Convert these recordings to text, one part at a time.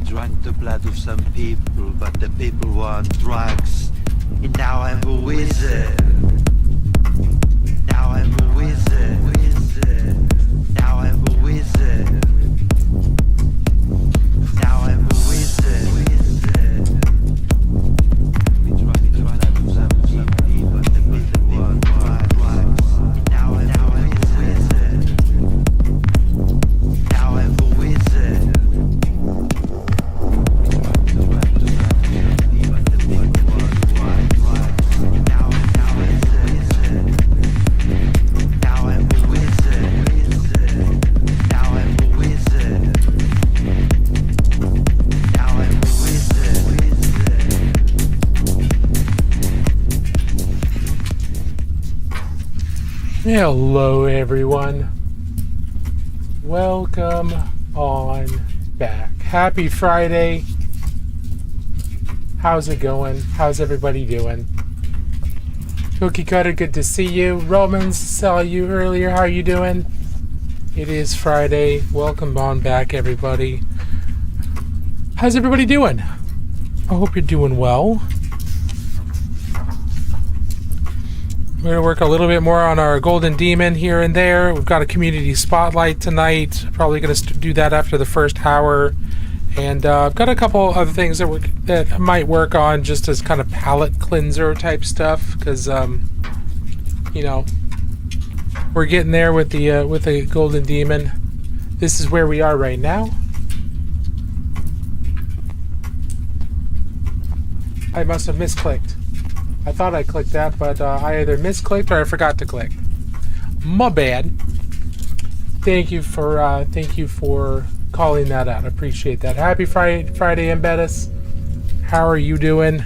drank the blood of some people, but the people were on drugs. And now I'm a wizard. Now I'm a wizard. Now I'm a wizard. Now I'm a wizard. We drank the blood of some people, but the people were on drugs. Now I'm a wizard. Now I'm a wizard. Hello everyone, welcome on back. Happy Friday. How's it going? How's everybody doing? Cookie Cutter, good to see you. Romans, saw you earlier. How are you doing? It is Friday. Welcome on back, everybody. How's everybody doing? I hope you're doing well. We're going to work a little bit more on our Golden Demon here and there. We've got a community spotlight tonight. Probably going to do that after the first hour. And I've got a couple other things that I might work on just as kind of palate cleanser type stuff. Because, you know, we're getting there with the Golden Demon. This is where we are right now. I must have misclicked. I thought I clicked that, but I either misclicked or I forgot to click. My bad. Thank you for calling that out. I appreciate that. Happy Friday, Embedis. How are you doing?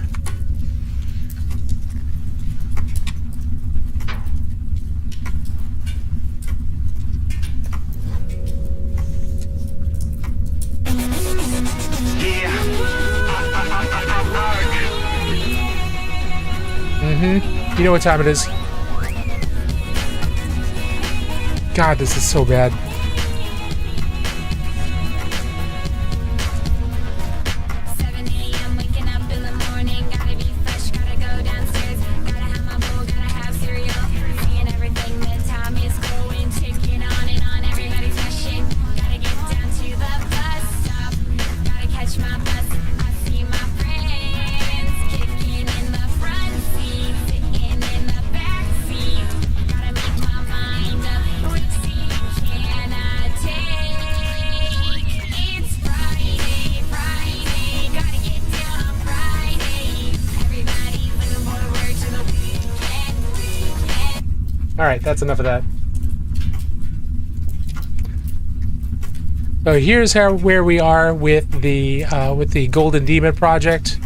You know what time it is. God, this is so bad. Alright, that's enough of that. So here's where we are with the Golden Demon project.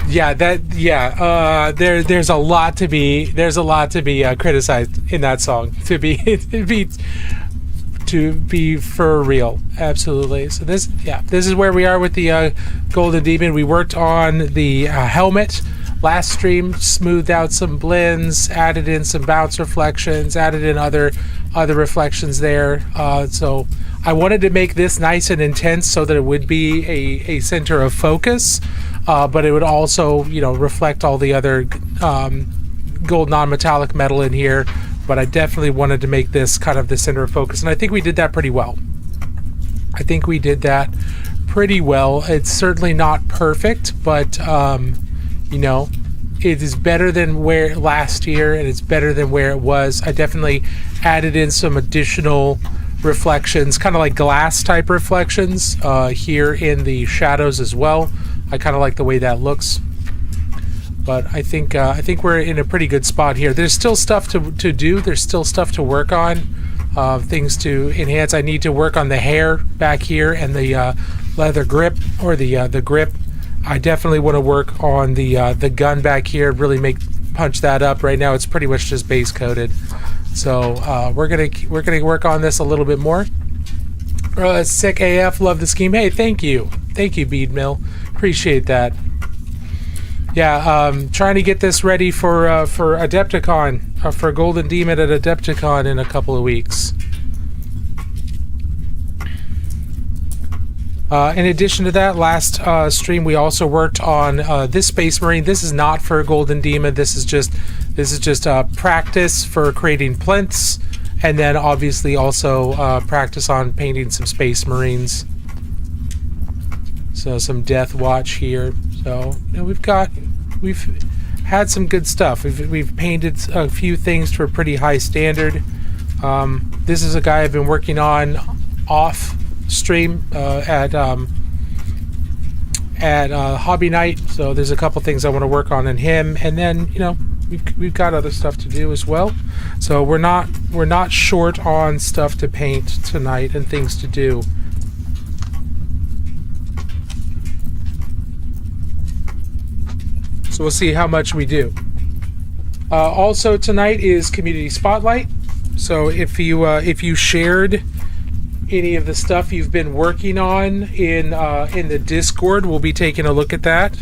There's a lot to be criticized in that song to be for real. Absolutely. So this is where we are with the Golden Demon. We worked on the helmet last stream, smoothed out some blends, added in some bounce reflections, added in other reflections there. So I wanted to make this nice and intense so that it would be a center of focus, but it would also, you know, reflect all the other gold non-metallic metal in here. But I definitely wanted to make this kind of the center of focus, and I think we did that pretty well. It's certainly not perfect, but you know, it is better than where last year, and it's better than where it was. I definitely added in some additional reflections, kind of like glass type reflections here in the shadows as well. I kind of like the way that looks. But I think we're in a pretty good spot here. There's still stuff to do. There's still stuff to work on, things to enhance. I need to work on the hair back here and the leather grip, or the grip. I definitely want to work on the gun back here. Really punch that up. Right now, it's pretty much just base coated. So we're gonna work on this a little bit more. Sick AF, love the scheme. Hey, thank you, Bead Mill. Appreciate that. Yeah, trying to get this ready for Adepticon, for Golden Demon at Adepticon in a couple of weeks. In addition to that, last stream we also worked on this Space Marine. This is not for Golden Demon. This is just practice for creating plinths, and then obviously also practice on painting some Space Marines. So some Death Watch here. So we've had some good stuff. We've painted a few things to a pretty high standard. This is a guy I've been working on off stream at Hobby Night. So there's a couple things I want to work on in him, and then we've got other stuff to do as well. So we're not short on stuff to paint tonight and things to do. So we'll see how much we do. Also tonight is Community Spotlight. So if you shared any of the stuff you've been working on in the Discord, we'll be taking a look at that.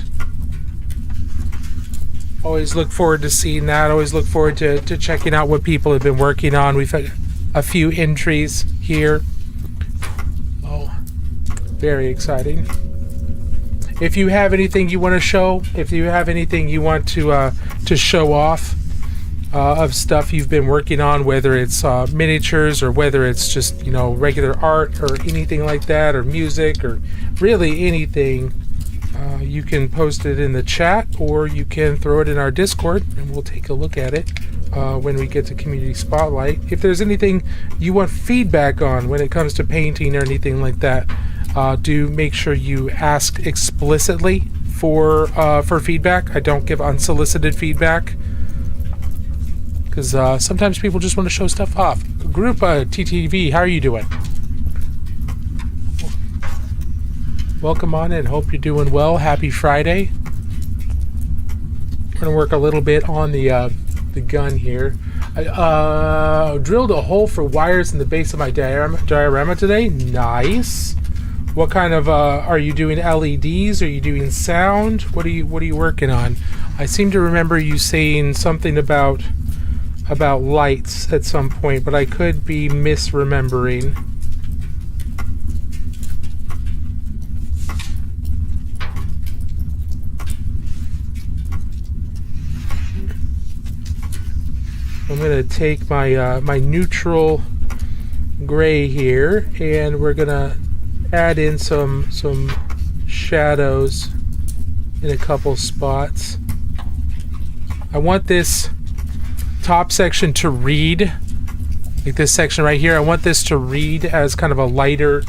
Always look forward to seeing that. Always look forward to checking out what people have been working on. We've had a few entries here. Oh, very exciting. If you have anything you want to show, if you have anything you want to show off of stuff you've been working on, whether it's miniatures or whether it's just regular art or anything like that, or music or really anything, you can post it in the chat or you can throw it in our Discord and we'll take a look at it when we get to Community Spotlight. If there's anything you want feedback on when it comes to painting or anything like that, do make sure you ask explicitly for feedback. I don't give unsolicited feedback because sometimes people just want to show stuff off. Group TTV, how are you doing? Welcome on in. Hope you're doing well. Happy Friday. We're gonna work a little bit on the gun here. I drilled a hole for wires in the base of my diorama today. Nice. What kind of are you doing? LEDs? Are you doing sound? What are you working on? I seem to remember you saying something about lights at some point, but I could be misremembering. I'm gonna take my my neutral gray here, and we're gonna add in some shadows in a couple spots. I want this top section to read, like this section right here, I want this to read as kind of a lighter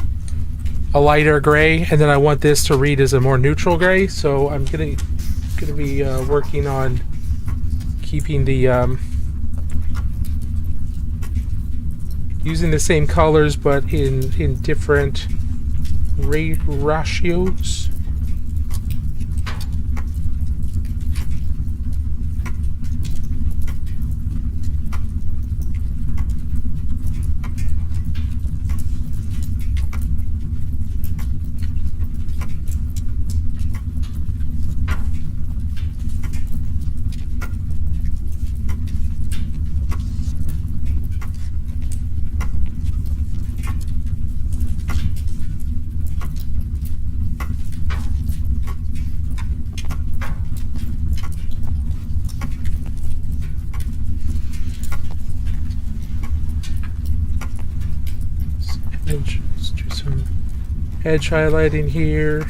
gray, and then I want this to read as a more neutral gray. So I'm gonna be working on keeping the using the same colors but in different ratios. Let's do some edge highlighting here.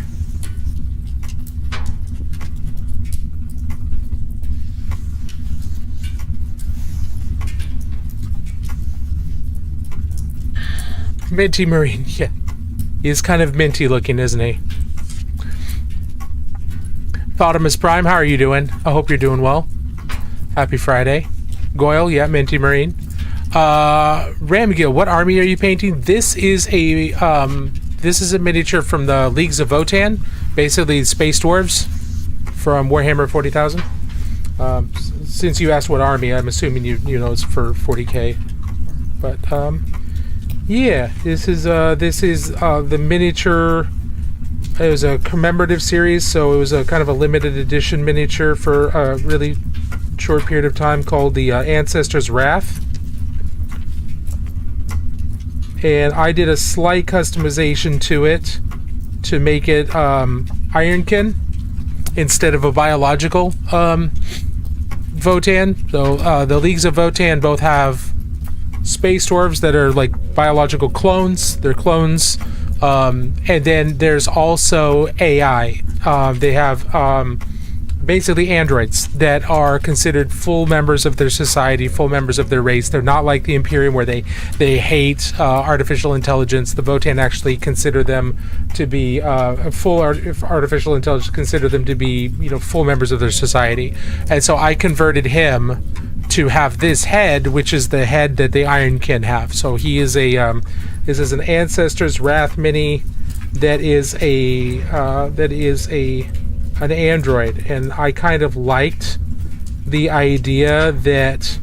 Minty Marine, yeah. He's kind of minty looking, isn't he? Thotimus Prime, how are you doing? I hope you're doing well. Happy Friday. Goyle, yeah, Minty Marine. Ramgil, what army are you painting? This is a miniature from the Leagues of Votann, basically space dwarves from Warhammer 40,000. Since you asked what army, I'm assuming you know it's for 40k. But yeah, this is the miniature. It was a commemorative series, so it was a kind of a limited edition miniature for a really short period of time called the Ancestors' Wrath. And I did a slight customization to it to make it Ironkin instead of a biological Votann. So the Leagues of Votann both have space dwarves that are like biological clones. They're clones. And then there's also AI. They have basically androids that are considered full members of their society, full members of their race. They're not like the Imperium where they hate artificial intelligence. The Votann actually consider them to be artificial intelligence, consider them to be, full members of their society. And so I converted him to have this head, which is the head that the Ironkin have. So he is this is an Ancestors Wrath mini that is an android, and I kind of liked the idea that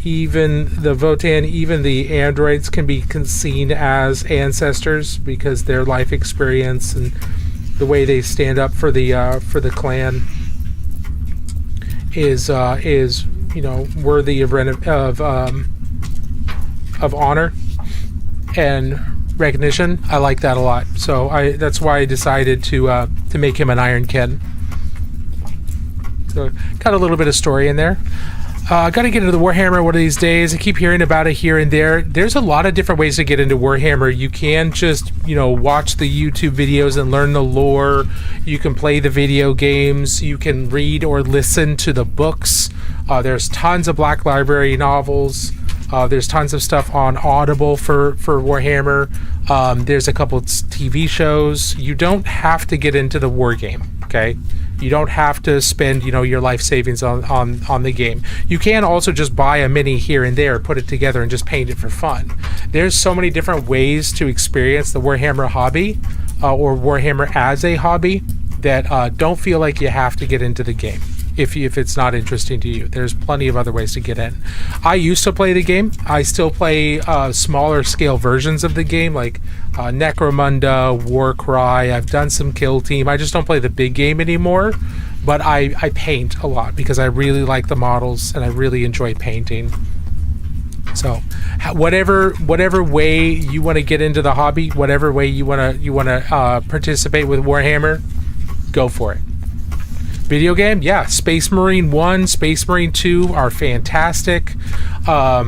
even the Votann, even the androids can be seen as ancestors because their life experience and the way they stand up for the clan is worthy of honor and recognition. I like that a lot, so that's why I decided to make him an Ironkin. So got a little bit of story in there. Got to get into the Warhammer one of these days. I keep hearing about it here and there. There's a lot of different ways to get into Warhammer. You can just watch the YouTube videos and learn the lore. You can play the video games. You can read or listen to the books. There's tons of Black Library novels. There's tons of stuff on Audible for Warhammer. There's a couple TV shows. You don't have to get into the war game, okay? You don't have to spend, your life savings on the game. You can also just buy a mini here and there, put it together, and just paint it for fun. There's so many different ways to experience the Warhammer hobby, or Warhammer as a hobby, that don't feel like you have to get into the game. If it's not interesting to you, there's plenty of other ways to get in. I used to play the game. I still play smaller scale versions of the game, like Necromunda, Warcry. I've done some Kill Team. I just don't play the big game anymore, but I paint a lot because I really like the models and I really enjoy painting. So whatever way you want to get into the hobby, whatever way you want to participate with Warhammer, go for it. Video game, yeah. Space Marine 1, Space Marine 2 are fantastic. They're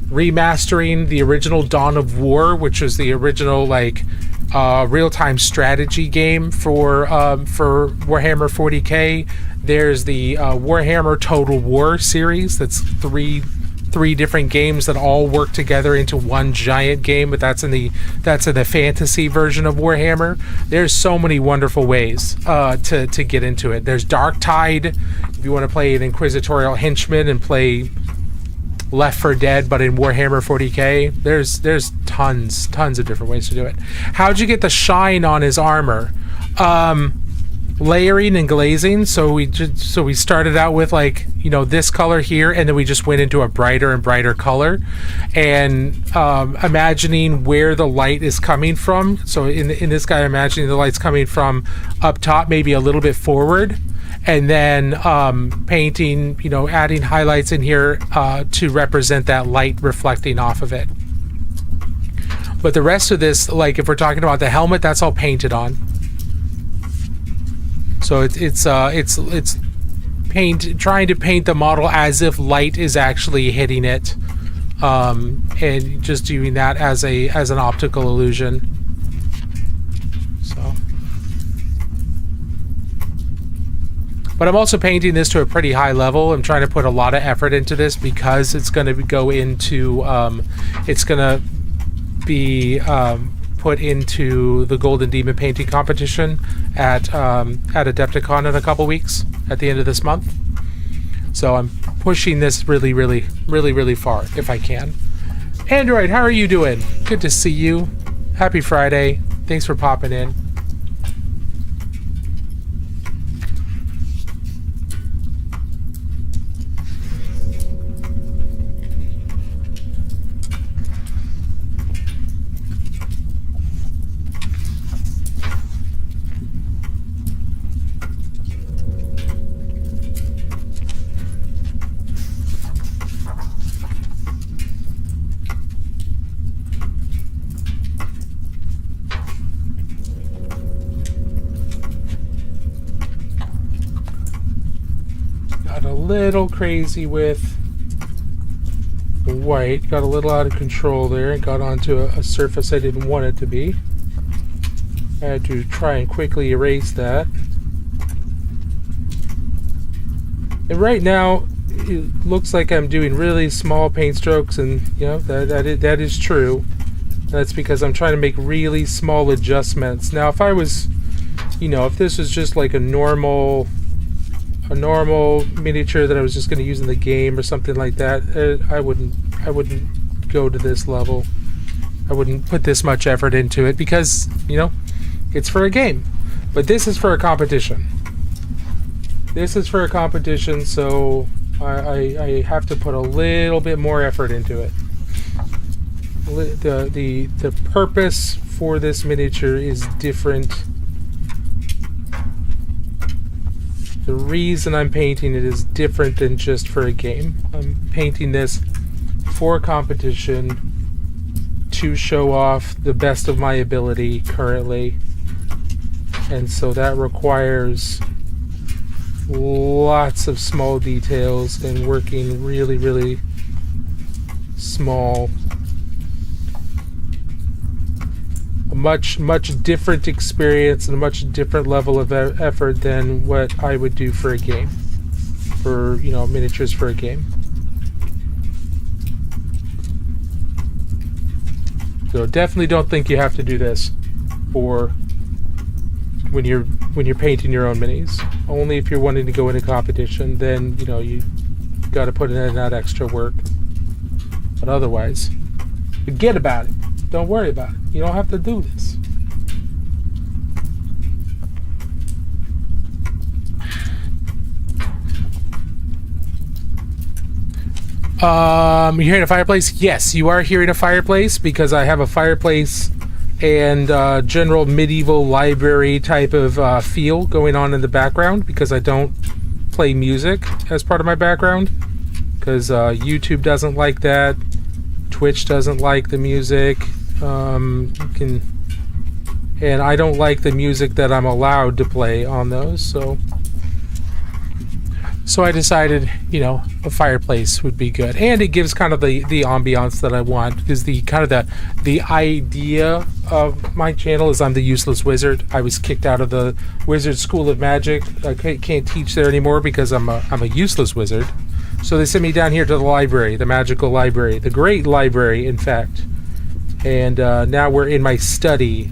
remastering the original Dawn of War, which was the original real-time strategy game for Warhammer 40K. There's the Warhammer Total War series. That's three different games that all work together into one giant game, but that's in the fantasy version of Warhammer. There's so many wonderful ways to get into it. There's Darktide, if you want to play an Inquisitorial henchman and play Left 4 Dead, but in Warhammer 40K. There's tons of different ways to do it. How'd you get the shine on his armor? Layering and glazing. So we started out with this color here, and then we just went into a brighter and brighter color, and imagining where the light is coming from. So in this guy, imagining the light's coming from up top, maybe a little bit forward, and then painting, adding highlights in here to represent that light reflecting off of it. But the rest of this, like if we're talking about the helmet, that's all painted on. So it's trying to paint the model as if light is actually hitting it, and just doing that as an optical illusion. So, but I'm also painting this to a pretty high level. I'm trying to put a lot of effort into this because it's going to go into it's going to be put into the Golden Demon painting competition at Adepticon in a couple weeks at the end of this month. So I'm pushing this really far if I can. Android, how are you doing? Good to see you. Happy Friday. Thanks for popping in. little crazy with the white. Got a little out of control there and got onto a surface I didn't want it to be. I had to try and quickly erase that. And right now, it looks like I'm doing really small paint strokes, and you know that is true. That's because I'm trying to make really small adjustments. Now, if I was, you know, if this was just like a normal miniature that I was just going to use in the game or something like that, I wouldn't go to this level. I wouldn't put this much effort into it because, you know, it's for a game. But this is for a competition. This is for a competition, so I have to put a little bit more effort into it. The purpose for this miniature is different. The reason I'm painting it is different than just for a game. I'm painting this for competition to show off the best of my ability currently. And so that requires lots of small details and working really, really small. A much different experience and a much different level of effort than what I would do for a game, for, you know, miniatures for a game. So definitely don't think you have to do this for when you're painting your own minis. Only if you're wanting to go into competition, then, you know, you got to put in that extra work. But otherwise, forget about it. Don't worry about it. You don't have to do this. You hearing a fireplace? Yes, you are hearing a fireplace because I have a fireplace and general medieval library type of feel going on in the background because I don't play music as part of my background because YouTube doesn't like that. Twitch doesn't like the music. And I don't like the music that I'm allowed to play on those, so I decided, you know, a fireplace would be good, and it gives kind of the ambiance that I want. Because the idea of my channel is I'm the useless wizard. I was kicked out of the Wizard School of Magic. I can't teach there anymore because I'm a useless wizard. So they sent me down here to the library, the magical library, the great library, in fact. And now we're in my study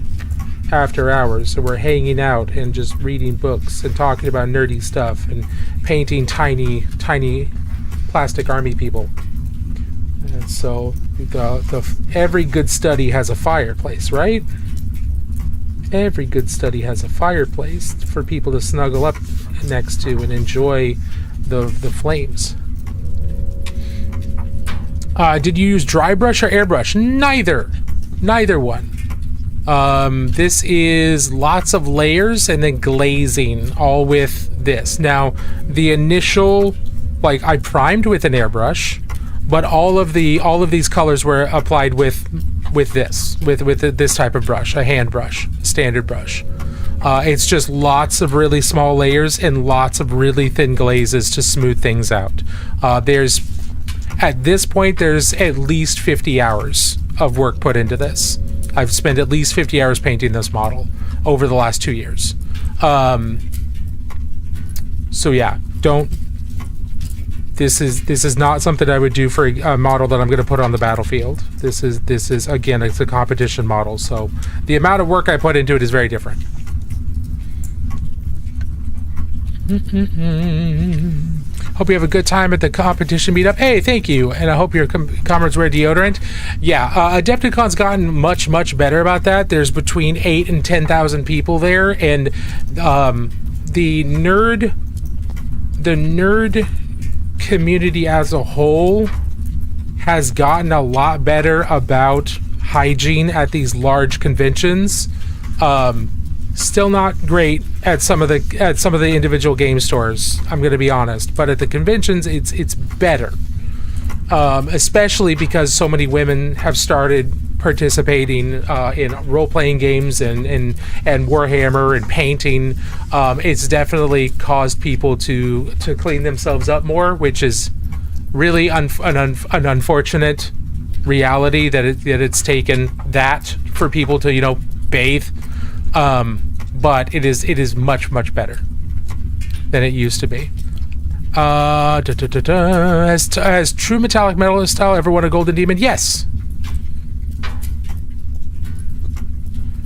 after hours, so we're hanging out and just reading books and talking about nerdy stuff and painting tiny plastic army people. And so every good study has a fireplace, right? Every good study has a fireplace for people to snuggle up next to and enjoy the flames. Did you use dry brush or airbrush? Neither one. This is lots of layers and then glazing, all with this. Now, the initial, like, I primed with an airbrush, but all of these colors were applied with this type of brush, a hand brush, standard brush. It's just lots of really small layers and lots of really thin glazes to smooth things out. At this point, there's at least 50 hours of work put into this. I've spent at least 50 hours painting this model over the last 2 years. So yeah, this is not something I would do for a model that I'm going to put on the battlefield. This is again, it's a competition model, so the amount of work I put into it is very different. Hope you have a good time at the competition meetup. Hey, thank you. And I hope your comrades wear deodorant. Yeah, Adepticon's gotten much better about that. There's between 8,000 and 10,000 people there, and the nerd community as a whole has gotten a lot better about hygiene at these large conventions. Still not great at some of the individual game stores, I'm going to be honest, but at the conventions it's better, especially because so many women have started participating in role-playing games and Warhammer and painting, it's definitely caused people to clean themselves up more, which is really an unfortunate reality that it's taken that for people to bathe. But it is much better than it used to be. Has true metallic metal style ever won a Golden Demon? Yes.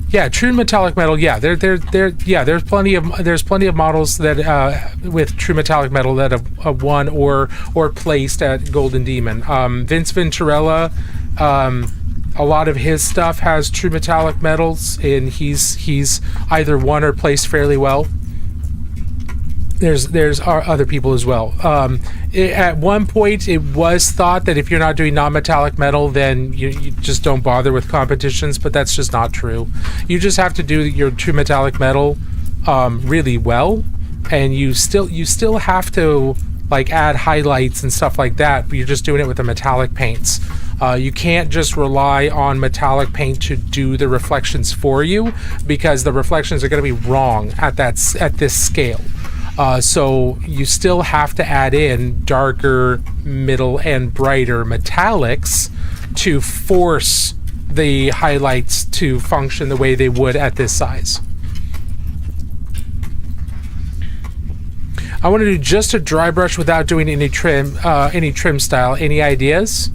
Yeah, true metallic metal. Yeah, there's plenty of models that with true metallic metal that have won or placed at Golden Demon. Vince Venturella, a lot of his stuff has true metallic metals, and he's either won or placed fairly well. There's other people as well. At one point, it was thought that if you're not doing non-metallic metal, then you just don't bother with competitions, but that's just not true. You just have to do your true metallic metal really well, and you still have to like add highlights and stuff like that, but you're just doing it with the metallic paints. You can't just rely on metallic paint to do the reflections for you, because the reflections are going to be wrong at this scale. So you still have to add in darker, middle, and brighter metallics to force the highlights to function the way they would at this size. I want to do just a dry brush without doing any trim style. Any ideas?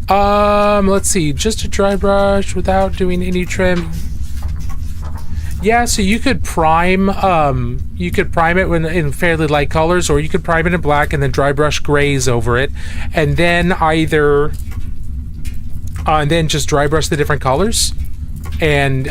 Let's see. Just a dry brush without doing any trim. Yeah, so you could prime it in fairly light colors, or you could prime it in black and then dry brush grays over it, and then just dry brush the different colors. And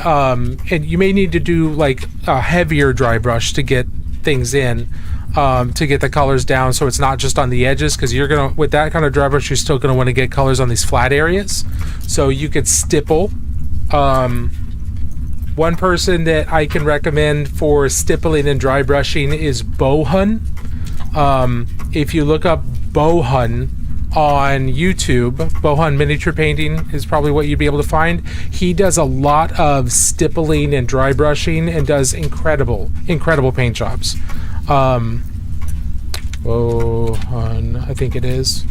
you may need to do like a heavier dry brush to get things in, to get the colors down, so it's not just on the edges, because with that kind of dry brush, you're still gonna want to get colors on these flat areas. So you could stipple. One person that I can recommend for stippling and dry brushing is Bohun. If you look up Bohun on YouTube, Bohun Miniature Painting is probably what you'd be able to find. He does a lot of stippling and dry brushing and does incredible paint jobs. Bohun, I think it is.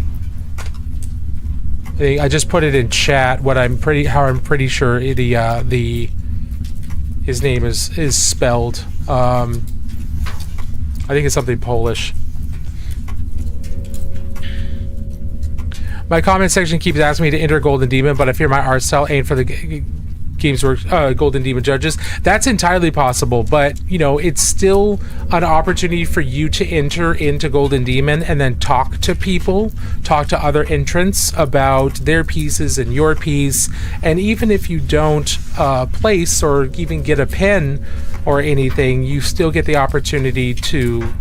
I just put it in chat. I'm pretty sure his name is spelled. I think it's something Polish. My comment section keeps asking me to enter Golden Demon, but I fear my art style ain't for the Games Works Golden Demon judges. That's entirely possible, but it's still an opportunity for you to enter into Golden Demon and then talk to other entrants about their pieces and your piece. And even if you don't place or even get a pen or anything, you still get the opportunity to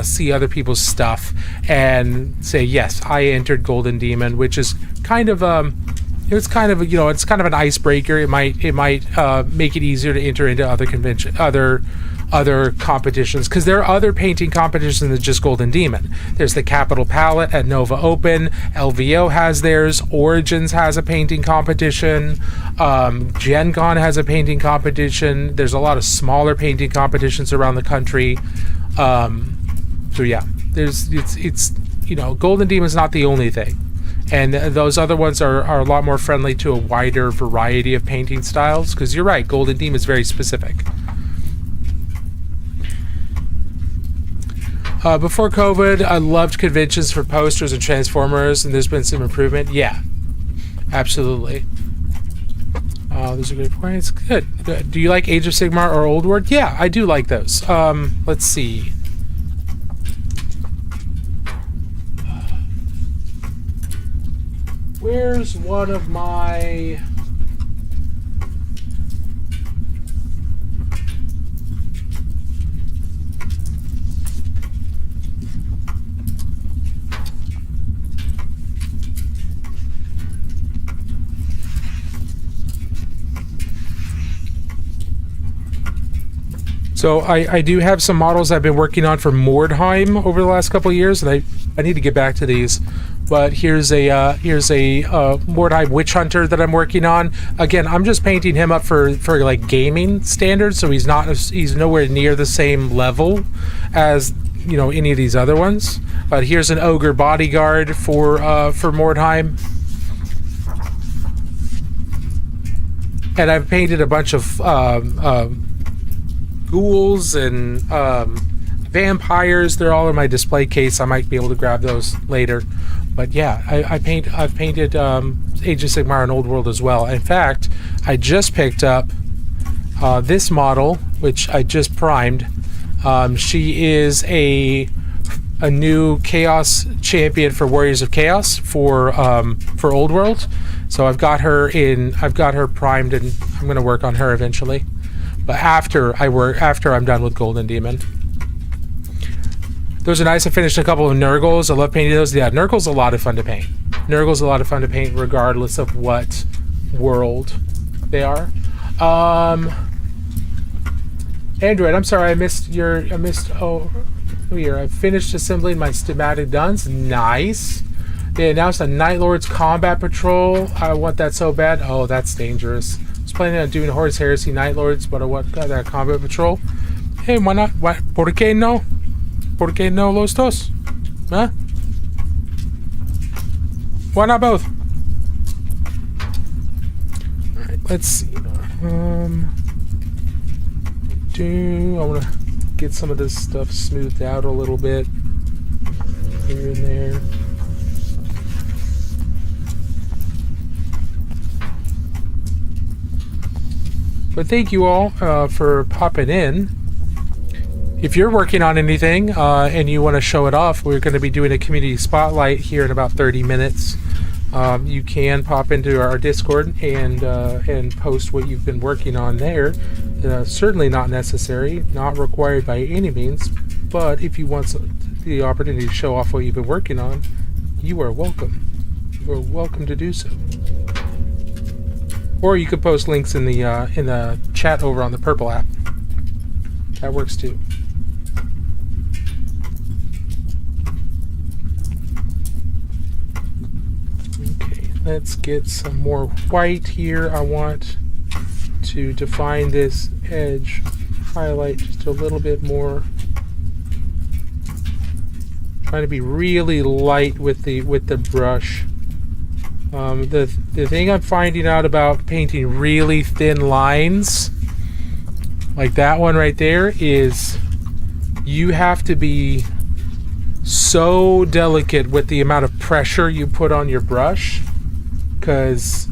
see other people's stuff and say, yes, I entered Golden Demon, which is kind of it's kind of an icebreaker. It might make it easier to enter into other competitions, because there are other painting competitions than just Golden Demon. There's the Capital Palette at Nova Open. LVO has theirs. Origins has a painting competition. Gen Con has a painting competition. There's a lot of smaller painting competitions around the country. So yeah, it's Golden Demon is not the only thing. And those other ones are a lot more friendly to a wider variety of painting styles, because you're right, Golden Demon is very specific. Before COVID, I loved conventions for posters and Transformers, and there's been some improvement. Yeah, absolutely. Those are good points. Good. Do you like Age of Sigmar or Old World? Yeah, I do like those. Let's see. Where's one of my... So I do have some models I've been working on for Mordheim over the last couple of years, and I need to get back to these. But here's a Mordheim Witch Hunter that I'm working on. Again, I'm just painting him up for like gaming standards, so he's nowhere near the same level as any of these other ones. But here's an Ogre Bodyguard for Mordheim. And I've painted a bunch of ghouls and vampires. They're all in my display case. I might be able to grab those later. But yeah, I've painted Age of Sigmar and Old World as well. In fact, I just picked up this model, which I just primed. She is a new Chaos champion for Warriors of Chaos for Old World. So I've got her primed, and I'm going to work on her eventually. But after I'm done with Golden Demon. Those are nice. I finished a couple of Nurgles. I love painting those. Yeah, Nurgle's a lot of fun to paint. Nurgle's a lot of fun to paint regardless of what world they are. Android, I'm sorry, I missed here. I finished assembling my schematic duns. Nice. They announced a Night Lord's Combat Patrol. I want that so bad. Oh, that's dangerous. I was planning on doing Horus Heresy Night Lords, but I want that Combat Patrol. Hey, why not? What? ¿Por qué no? ¿Por qué no los dos? Huh? Why not both? Alright, let's see. I want to get some of this stuff smoothed out a little bit. Here and there. But thank you all for popping in. If you're working on anything and you want to show it off, we're going to be doing a community spotlight here in about 30 minutes. You can pop into our Discord and post what you've been working on there. Certainly not necessary, not required by any means, but if you want the opportunity to show off what you've been working on, you are welcome. You are welcome to do so. Or you could post links in the chat over on the Purple app. That works too. Okay, let's get some more white here. I want to define this edge highlight just a little bit more. Trying to be really light with the brush. The thing I'm finding out about painting really thin lines, like that one right there, is you have to be so delicate with the amount of pressure you put on your brush, because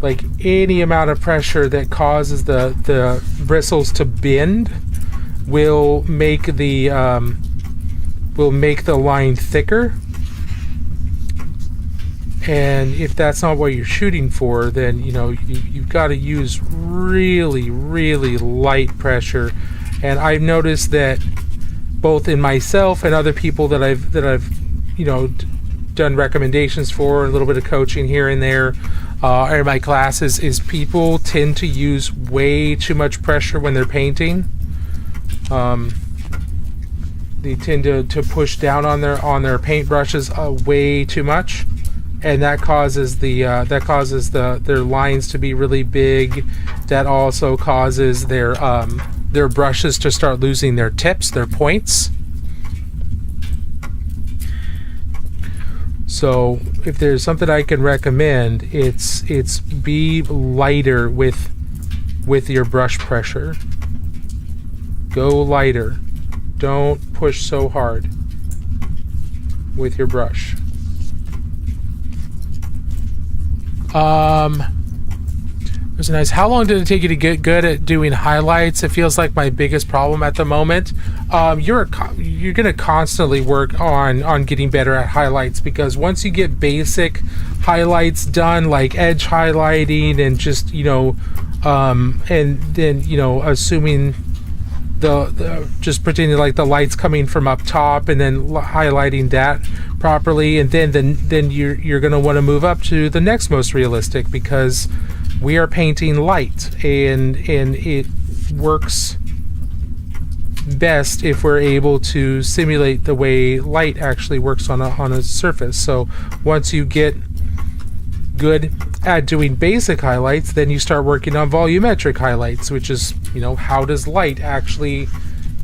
like any amount of pressure that causes the bristles to bend will make the line thicker. And if that's not what you're shooting for, then you've got to use really, really light pressure. And I've noticed that both in myself and other people that I've done recommendations for, a little bit of coaching here and there, in my classes, is people tend to use way too much pressure when they're painting. They tend to push down on their paint brushes way too much. And that causes their lines to be really big. That also causes their brushes to start losing their tips, their points. So if there's something I can recommend, it's be lighter with your brush pressure. Go lighter. Don't push so hard with your brush. It was nice. How long did it take you to get good at doing highlights? It feels like my biggest problem at the moment. You're going to constantly work on getting better at highlights, because once you get basic highlights done, like edge highlighting and just and then assuming the just pretending like the light's coming from up top and then highlighting that properly, and then you're going to want to move up to the next most realistic, because we are painting light and it works best if we're able to simulate the way light actually works on a surface. So once you get good at doing basic highlights, then you start working on volumetric highlights, which is, how does light actually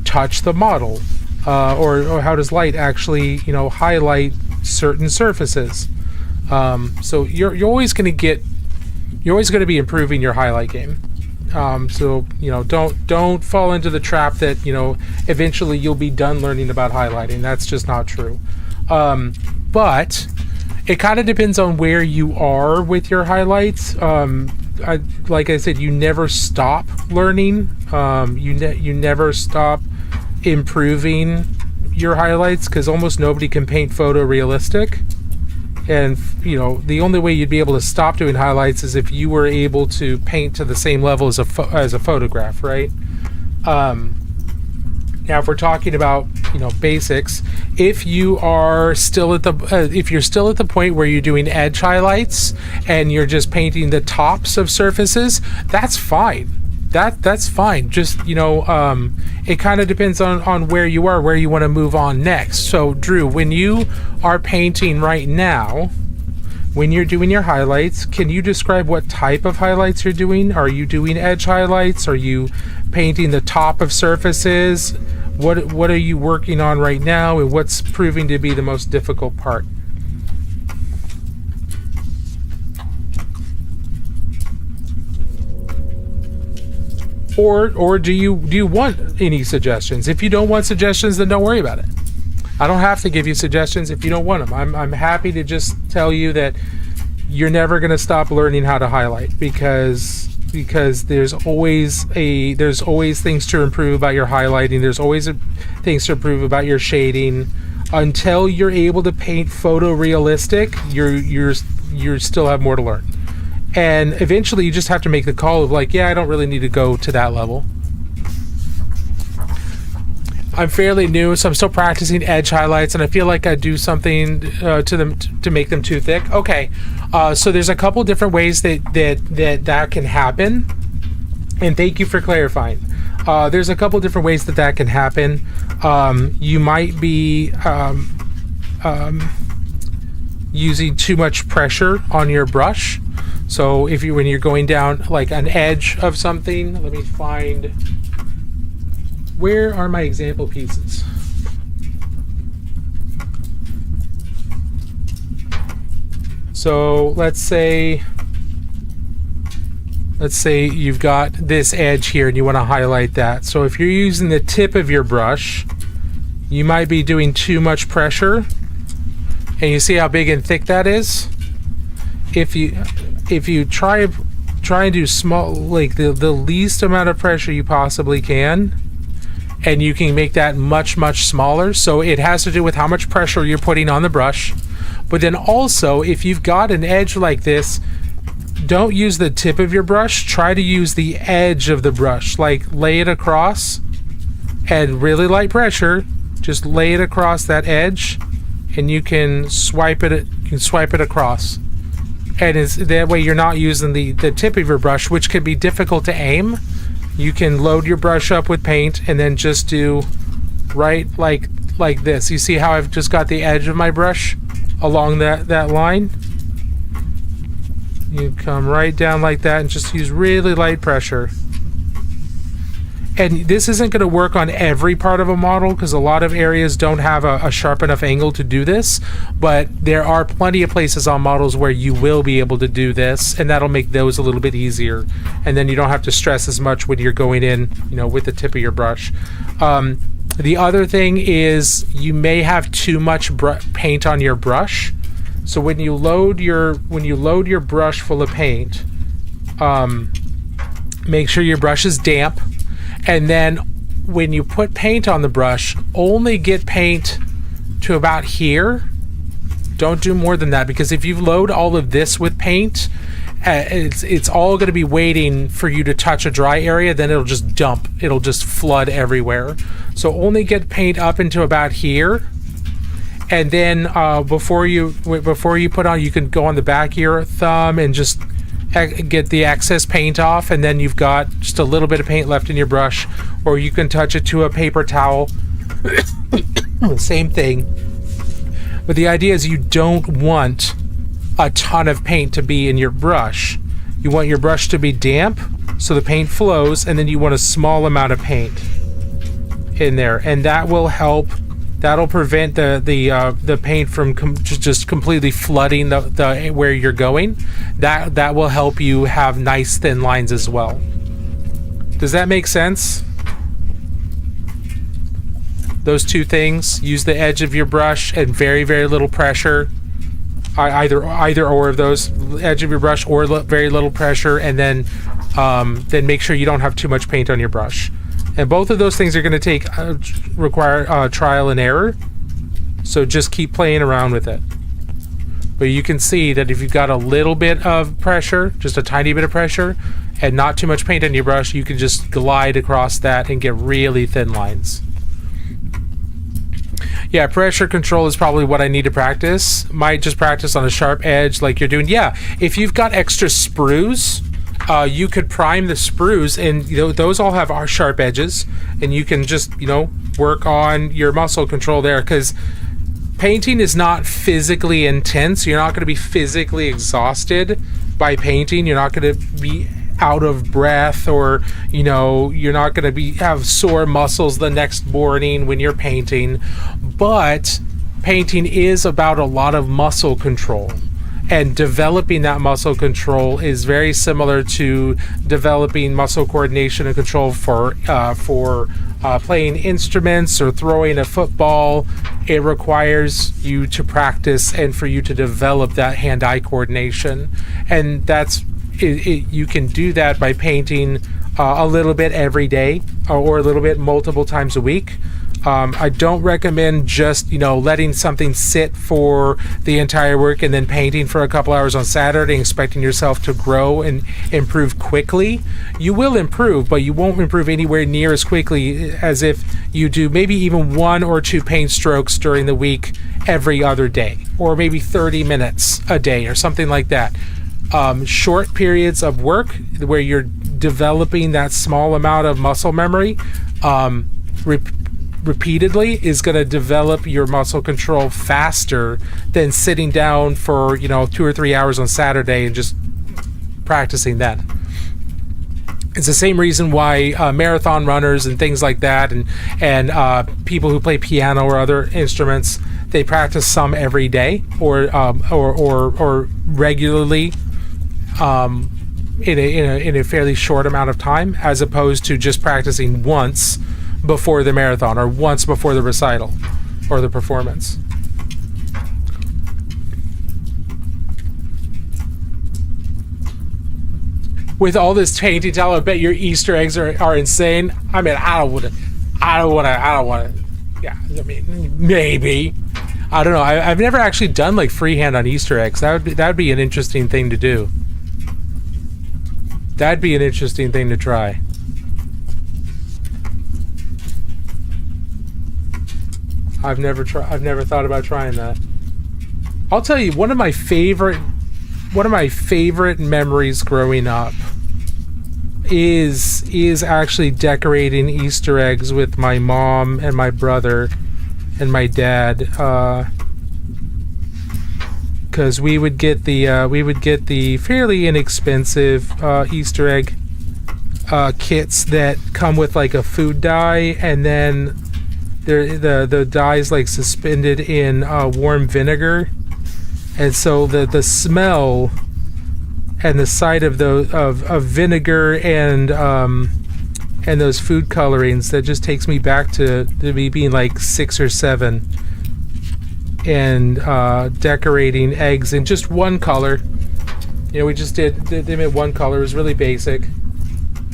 touch the model, or how does light actually, highlight certain surfaces. So you're always going to be improving your highlight game. So don't fall into the trap that eventually you'll be done learning about highlighting. That's just not true. But it kind of depends on where you are with your highlights. Like I said, you never stop learning. You never stop improving your highlights, because almost nobody can paint photorealistic. And the only way you'd be able to stop doing highlights is if you were able to paint to the same level as a photograph, right? Now, if we're talking about basics, if you're still at the point where you're doing edge highlights and you're just painting the tops of surfaces, that's fine. That's fine. Just it kind of depends on where you are, where you want to move on next. So Drew, when you are painting right now, when you're doing your highlights, can you describe what type of highlights you're doing? Are you doing edge highlights? Are you painting the top of surfaces? What are you working on right now, and what's proving to be the most difficult part? Or do you want any suggestions? If you don't want suggestions, then don't worry about it. I don't have to give you suggestions if you don't want them. I'm happy to just tell you that you're never going to stop learning how to highlight, because there's always things to improve about your highlighting. There's always things to improve about your shading. Until you're able to paint photorealistic, you still have more to learn. And eventually you just have to make the call of like, yeah, I don't really need to go to that level. I'm fairly new, so I'm still practicing edge highlights, and I feel like I do something to them to make them too thick. Okay, so there's a couple different ways that can happen, and thank you for clarifying. There's a couple different ways that can happen. You might be using too much pressure on your brush. So when you're going down like an edge of something, let me find, where are my example pieces? So let's say you've got this edge here and you want to highlight that. So if you're using the tip of your brush, you might be doing too much pressure, and you see how big and thick that is. If you try and do small, like the least amount of pressure you possibly can, and you can make that much smaller. So it has to do with how much pressure you're putting on the brush. But then also, if you've got an edge like this, don't use the tip of your brush, try to use the edge of the brush, like lay it across, and really light pressure, just lay it across that edge, and you can swipe it across. And that way you're not using the tip of your brush, which can be difficult to aim. You can load your brush up with paint and then just do right like this. You see how I've just got the edge of my brush along that line? You come right down like that and just use really light pressure. And this isn't going to work on every part of a model, because a lot of areas don't have a sharp enough angle to do this, but there are plenty of places on models where you will be able to do this, and that'll make those a little bit easier. And then you don't have to stress as much when you're going in, with the tip of your brush. The other thing is you may have too much paint on your brush. So when you load your brush full of paint, make sure your brush is damp. And then when you put paint on the brush, only get paint to about here. Don't do more than that, because if you load all of this with paint, it's all going to be waiting for you to touch a dry area, then it'll just dump. It'll just flood everywhere. So only get paint up into about here. And then before you put on, you can go on the back of your thumb and just get the excess paint off, and then you've got just a little bit of paint left in your brush, or you can touch it to a paper towel. Same thing. But the idea is you don't want a ton of paint to be in your brush. You want your brush to be damp so the paint flows, and then you want a small amount of paint in there, and that will help. That'll prevent the paint from just completely flooding the where you're going. That will help you have nice thin lines as well. Does that make sense? Those two things. Use the edge of your brush and very, very little pressure. Either or of those, edge of your brush or very little pressure, and then make sure you don't have too much paint on your brush. And both of those things are going to require trial and error. So just keep playing around with it. But you can see that if you've got a little bit of pressure, just a tiny bit of pressure, and not too much paint on your brush, you can just glide across that and get really thin lines. Yeah, pressure control is probably what I need to practice. Might just practice on a sharp edge like you're doing. Yeah, if you've got extra sprues, you could prime the sprues, and those all have sharp edges, and you can just work on your muscle control there, because painting is not physically intense. You're not going to be physically exhausted by painting. You're not going to be out of breath, or you're not going to have sore muscles the next morning when you're painting. But painting is about a lot of muscle control. And developing that muscle control is very similar to developing muscle coordination and control for playing instruments or throwing a football. It requires you to practice and for you to develop that hand-eye coordination. And you can do that by painting a little bit every day or a little bit multiple times a week. I don't recommend just letting something sit for the entire week and then painting for a couple hours on Saturday and expecting yourself to grow and improve quickly. You will improve, but you won't improve anywhere near as quickly as if you do maybe even 1 or 2 paint strokes during the week every other day, or maybe 30 minutes a day or something like that. Short periods of work where you're developing that small amount of muscle memory repeatedly is going to develop your muscle control faster than sitting down for 2 or 3 hours on Saturday and just practicing that. It's the same reason why marathon runners and things like that, and people who play piano or other instruments, they practice some every day or regularly in a fairly short amount of time, as opposed to just practicing once before the marathon or once before the recital or the performance. With all this painting talent, I bet your Easter eggs are insane. I mean, I don't want to. Yeah, I mean, maybe. I don't know. I've never actually done like freehand on Easter eggs. That would be an interesting thing to do. That'd be an interesting thing to try. I've never thought about trying that. I'll tell you, one of my favorite memories growing up is actually decorating Easter eggs with my mom and my brother and my dad, because we would get the fairly inexpensive Easter egg kits that come with like a food dye, and then the dye's like suspended in warm vinegar, and so the smell and the sight of vinegar and those food colorings, that just takes me back to me being like 6 or 7 and decorating eggs in just one color. We just did them in one color. It was really basic,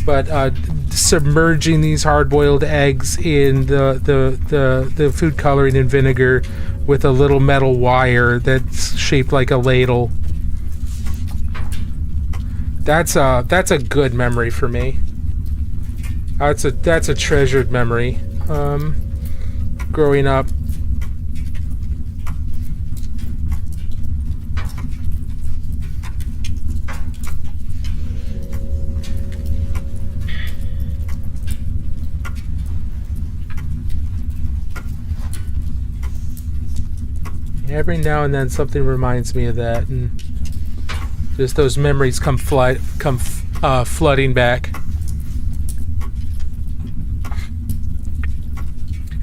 but submerging these hard-boiled eggs in the food coloring and vinegar with a little metal wire that's shaped like a ladle. That's a good memory for me. That's a treasured memory. Growing up. Every now and then something reminds me of that, and just those memories come flooding back.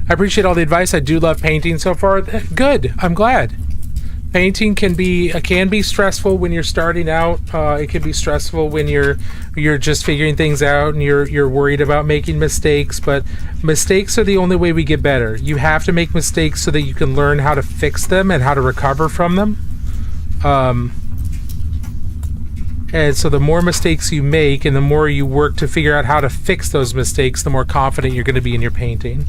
I appreciate all the advice. I do love painting so far. Good. I'm glad. Painting can be stressful when you're starting out. It can be stressful when you're just figuring things out and you're worried about making mistakes. But mistakes are the only way we get better. You have to make mistakes so that you can learn how to fix them and how to recover from them. And so the more mistakes you make and the more you work to figure out how to fix those mistakes, the more confident you're going to be in your painting.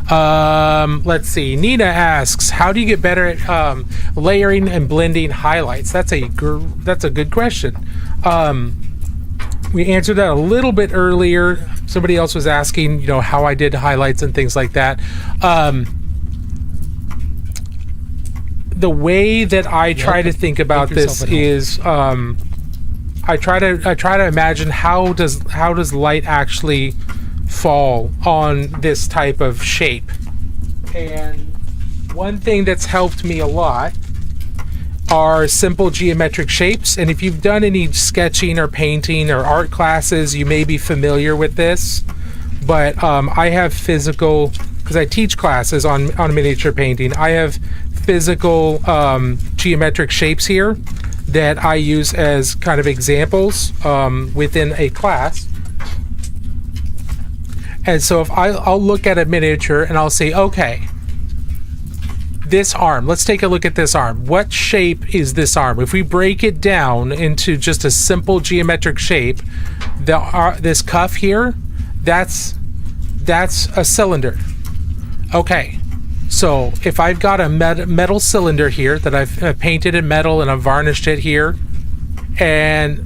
Let's see. Nina asks, how do you get better at layering and blending highlights? That's a good question. We answered that a little bit earlier. Somebody else was asking, how I did highlights and things like that. The way that I try to think about this is I try to imagine how does light actually fall on this type of shape. And one thing that's helped me a lot are simple geometric shapes. And if you've done any sketching or painting or art classes, you may be familiar with this. But I have physical, because I teach classes on miniature painting, I have physical geometric shapes here that I use as kind of examples within a class. And so if I'll look at a miniature and I'll say, okay, this arm, let's take a look at this arm. What shape is this arm? If we break it down into just a simple geometric shape, this cuff here, that's a cylinder. Okay, so if I've got a metal cylinder here that I've painted in metal and I've varnished it here, and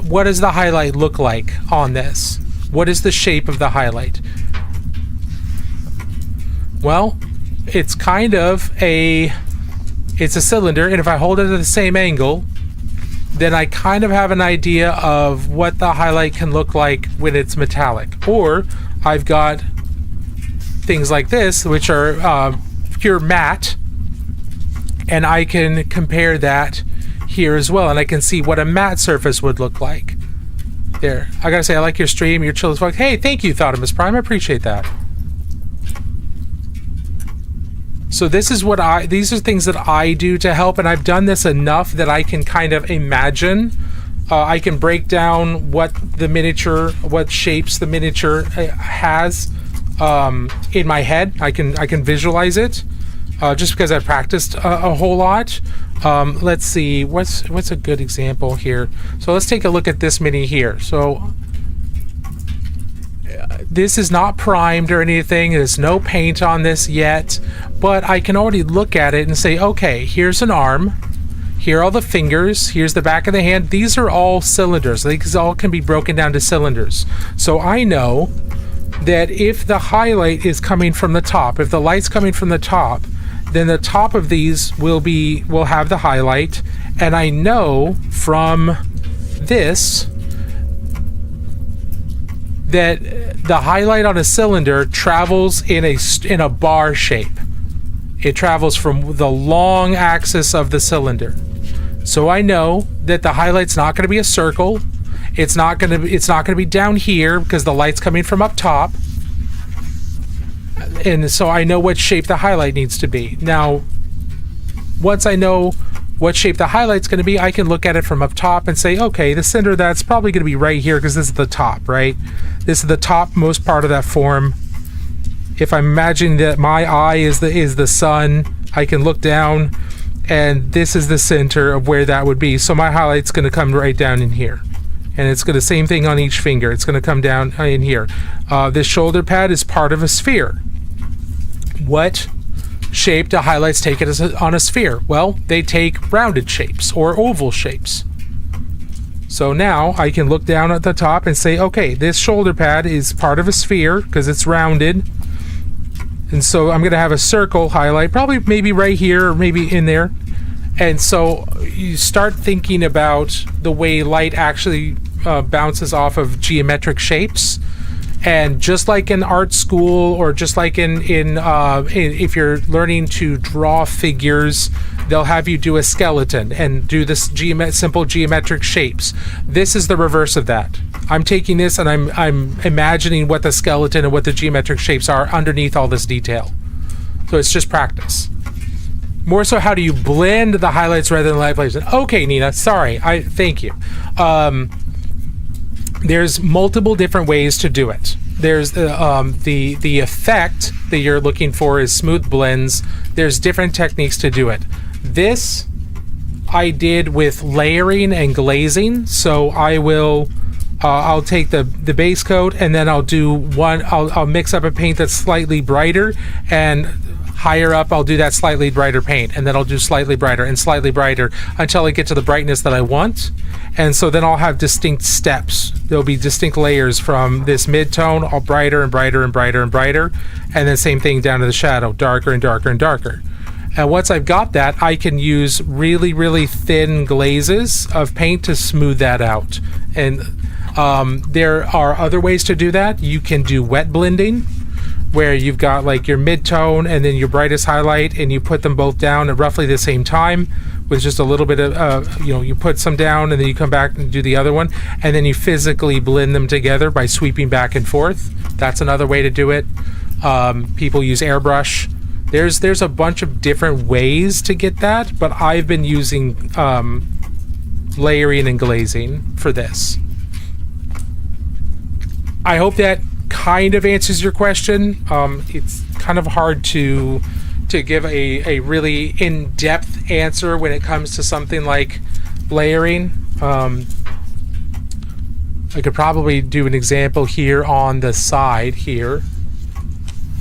what does the highlight look like on this? What is the shape of the highlight? Well, it's kind of it's a cylinder, and if I hold it at the same angle, then I kind of have an idea of what the highlight can look like when it's metallic. Or I've got things like this, which are pure matte, and I can compare that here as well, and I can see what a matte surface would look like. There, I gotta say, I like your stream. You're chill as fuck. Hey, thank you, Thotimus Prime. I appreciate that. So this is these are things that I do to help, and I've done this enough that I can kind of imagine. I can break down what shapes the miniature has in my head. I can visualize it just because I've practiced a whole lot. Let's see, what's a good example here? So let's take a look at this mini here. So this is not primed or anything. There's no paint on this yet, but I can already look at it and say, okay, here's an arm. Here are all the fingers. Here's the back of the hand. These are all cylinders. These all can be broken down to cylinders. So I know that if the highlight is coming from the top, if the light's coming from the top, then the top of these will have the highlight, and I know from this that the highlight on a cylinder travels in a bar shape. It travels from the long axis of the cylinder. So I know that the highlight's not going to be a circle. It's not going to be down here because the light's coming from up top. And so I know what shape the highlight needs to be. Now, once I know what shape the highlight's going to be, I can look at it from up top and say, okay, the center of that's probably going to be right here because this is the top, right? This is the topmost part of that form. If I'm imagining that my eye is the sun, I can look down, and this is the center of where that would be. So my highlight's going to come right down in here. And it's going to same thing on each finger. It's going to come down in here. This shoulder pad is part of a sphere. What shape do highlights take it on a sphere? Well, they take rounded shapes or oval shapes. So now I can look down at the top and say, okay, this shoulder pad is part of a sphere because it's rounded. And so I'm going to have a circle highlight, probably maybe right here or maybe in there. And so you start thinking about the way light actually bounces off of geometric shapes. And just like in art school, or just like in if you're learning to draw figures, they'll have you do a skeleton and do this simple geometric shapes. This is the reverse of that. I'm taking this and I'm imagining what the skeleton and what the geometric shapes are underneath all this detail. So it's just practice. More so, how do you blend the highlights rather than light placement? Okay, Nina, sorry. Thank you. There's multiple different ways to do it. There's the effect that you're looking for is smooth blends. There's different techniques to do it. This I did with layering and glazing. So I will I'll take the base coat, and then I'll do one. I'll mix up a paint that's slightly brighter, and higher up I'll do that slightly brighter paint, and then I'll do slightly brighter and slightly brighter until I get to the brightness that I want. And so then I'll have distinct steps. There'll be distinct layers from this mid-tone, all brighter and brighter and brighter and brighter, and then same thing down to the shadow, darker and darker and darker. And once I've got that, I can use really, really thin glazes of paint to smooth that out. And there are other ways to do that. You can do wet blending, where you've got like your mid-tone and then your brightest highlight, and you put them both down at roughly the same time with just a little bit of, you put some down and then you come back and do the other one, and then you physically blend them together by sweeping back and forth. That's another way to do it. People use airbrush. There's a bunch of different ways to get that, but I've been using layering and glazing for this. I hope that kind of answers your question. It's kind of hard to give a really in-depth answer when it comes to something like layering. I could probably do an example here on the side here.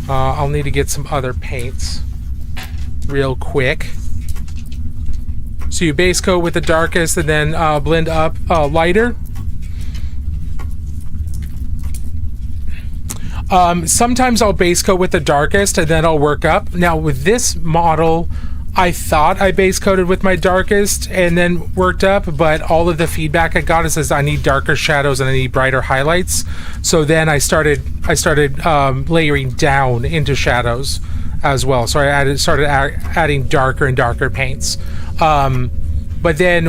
I'll need to get some other paints real quick. So you base coat with the darkest and then blend up lighter. Sometimes I'll base coat with the darkest and then I'll work up. Now with this model, I thought I base coated with my darkest and then worked up, but all of the feedback I got is I need darker shadows and I need brighter highlights. So then I started layering down into shadows as well. So I started adding darker and darker paints. But then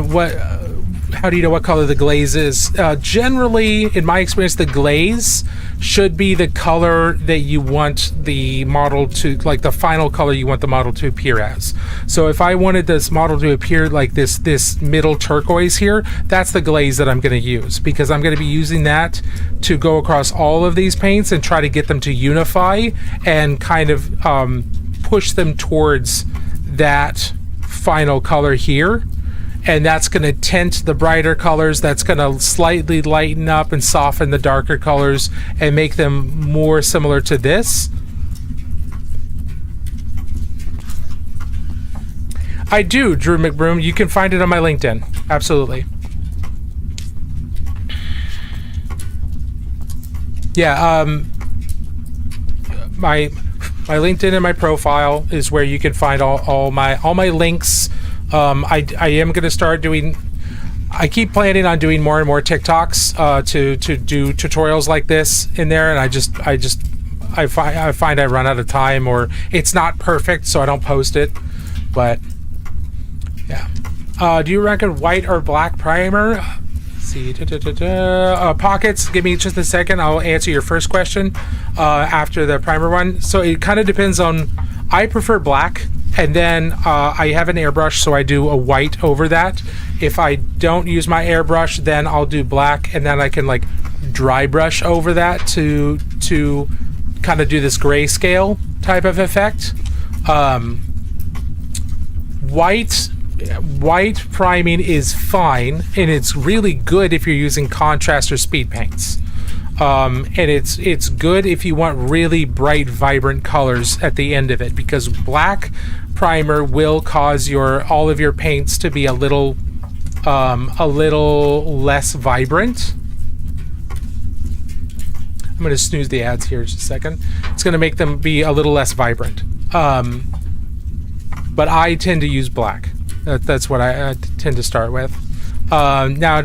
how do you know what color the glaze is? Generally, in my experience, the glaze should be the color that you want the model to, like the final color you want the model to appear as. So if I wanted this model to appear like this middle turquoise here, that's the glaze that I'm going to use, because I'm going to be using that to go across all of these paints and try to get them to unify and kind of push them towards that final color here. And that's going to tint the brighter colors. That's going to slightly lighten up and soften the darker colors and make them more similar to this. I do, Drew McBroom. You can find it on my LinkedIn. Absolutely. Yeah, my LinkedIn and my profile is where you can find all my links. I am going to start doing. I keep planning on doing more and more TikToks to do tutorials like this in there, and I find I run out of time, or it's not perfect, so I don't post it. But yeah, do you reckon white or black primer? Let's see, pockets. Give me just a second. I'll answer your first question after the primer one. So it kind of depends on. I prefer black. And then I have an airbrush, so I do a white over that. If I don't use my airbrush, then I'll do black, and then I can like dry brush over that to kind of do this grayscale type of effect. White priming is fine, and it's really good if you're using contrast or speed paints. And it's good if you want really bright, vibrant colors at the end of it, because black primer will cause all of your paints to be a little less vibrant. I'm going to snooze the ads here just a second. It's going to make them be a little less vibrant. But I tend to use black. That's what I tend to start with. Now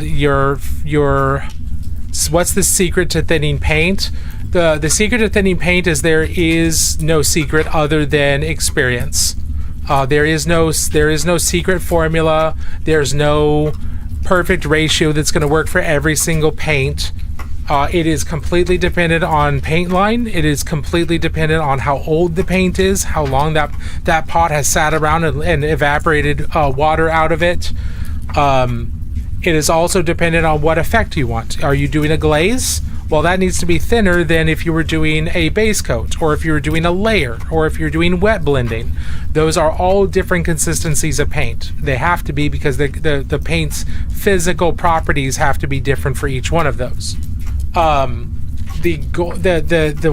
what's the secret to thinning paint? The secret to thinning paint is there is no secret other than experience. There is no secret formula. There's no perfect ratio that's going to work for every single paint. It is completely dependent on paint line. It is completely dependent on how old the paint is, how long that pot has sat around and evaporated water out of it. It is also dependent on what effect you want. Are you doing a glaze? Well, that needs to be thinner than if you were doing a base coat, or if you were doing a layer, or if you're doing wet blending. Those are all different consistencies of paint. They have to be, because the paint's physical properties have to be different for each one of those. The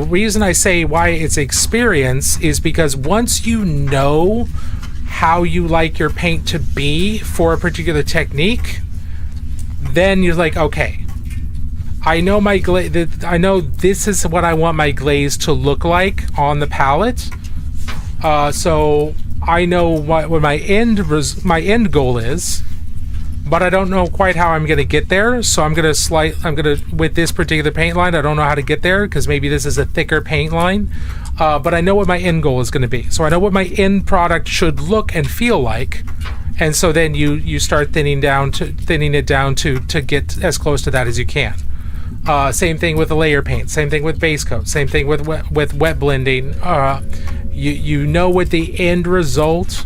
reason I say why it's experience is because once you know how you like your paint to be for a particular technique, then you're like, okay, I know my I know this is what I want my glaze to look like on the palette. So I know what my end goal is, but I don't know quite how I'm gonna get there. So I'm gonna with this particular paint line, I don't know how to get there because maybe this is a thicker paint line. But I know what my end goal is gonna be. So I know what my end product should look and feel like. And so then you start thinning it down to get as close to that as you can. Same thing with the layer paint. Same thing with base coat. Same thing with wet blending. You know what the end result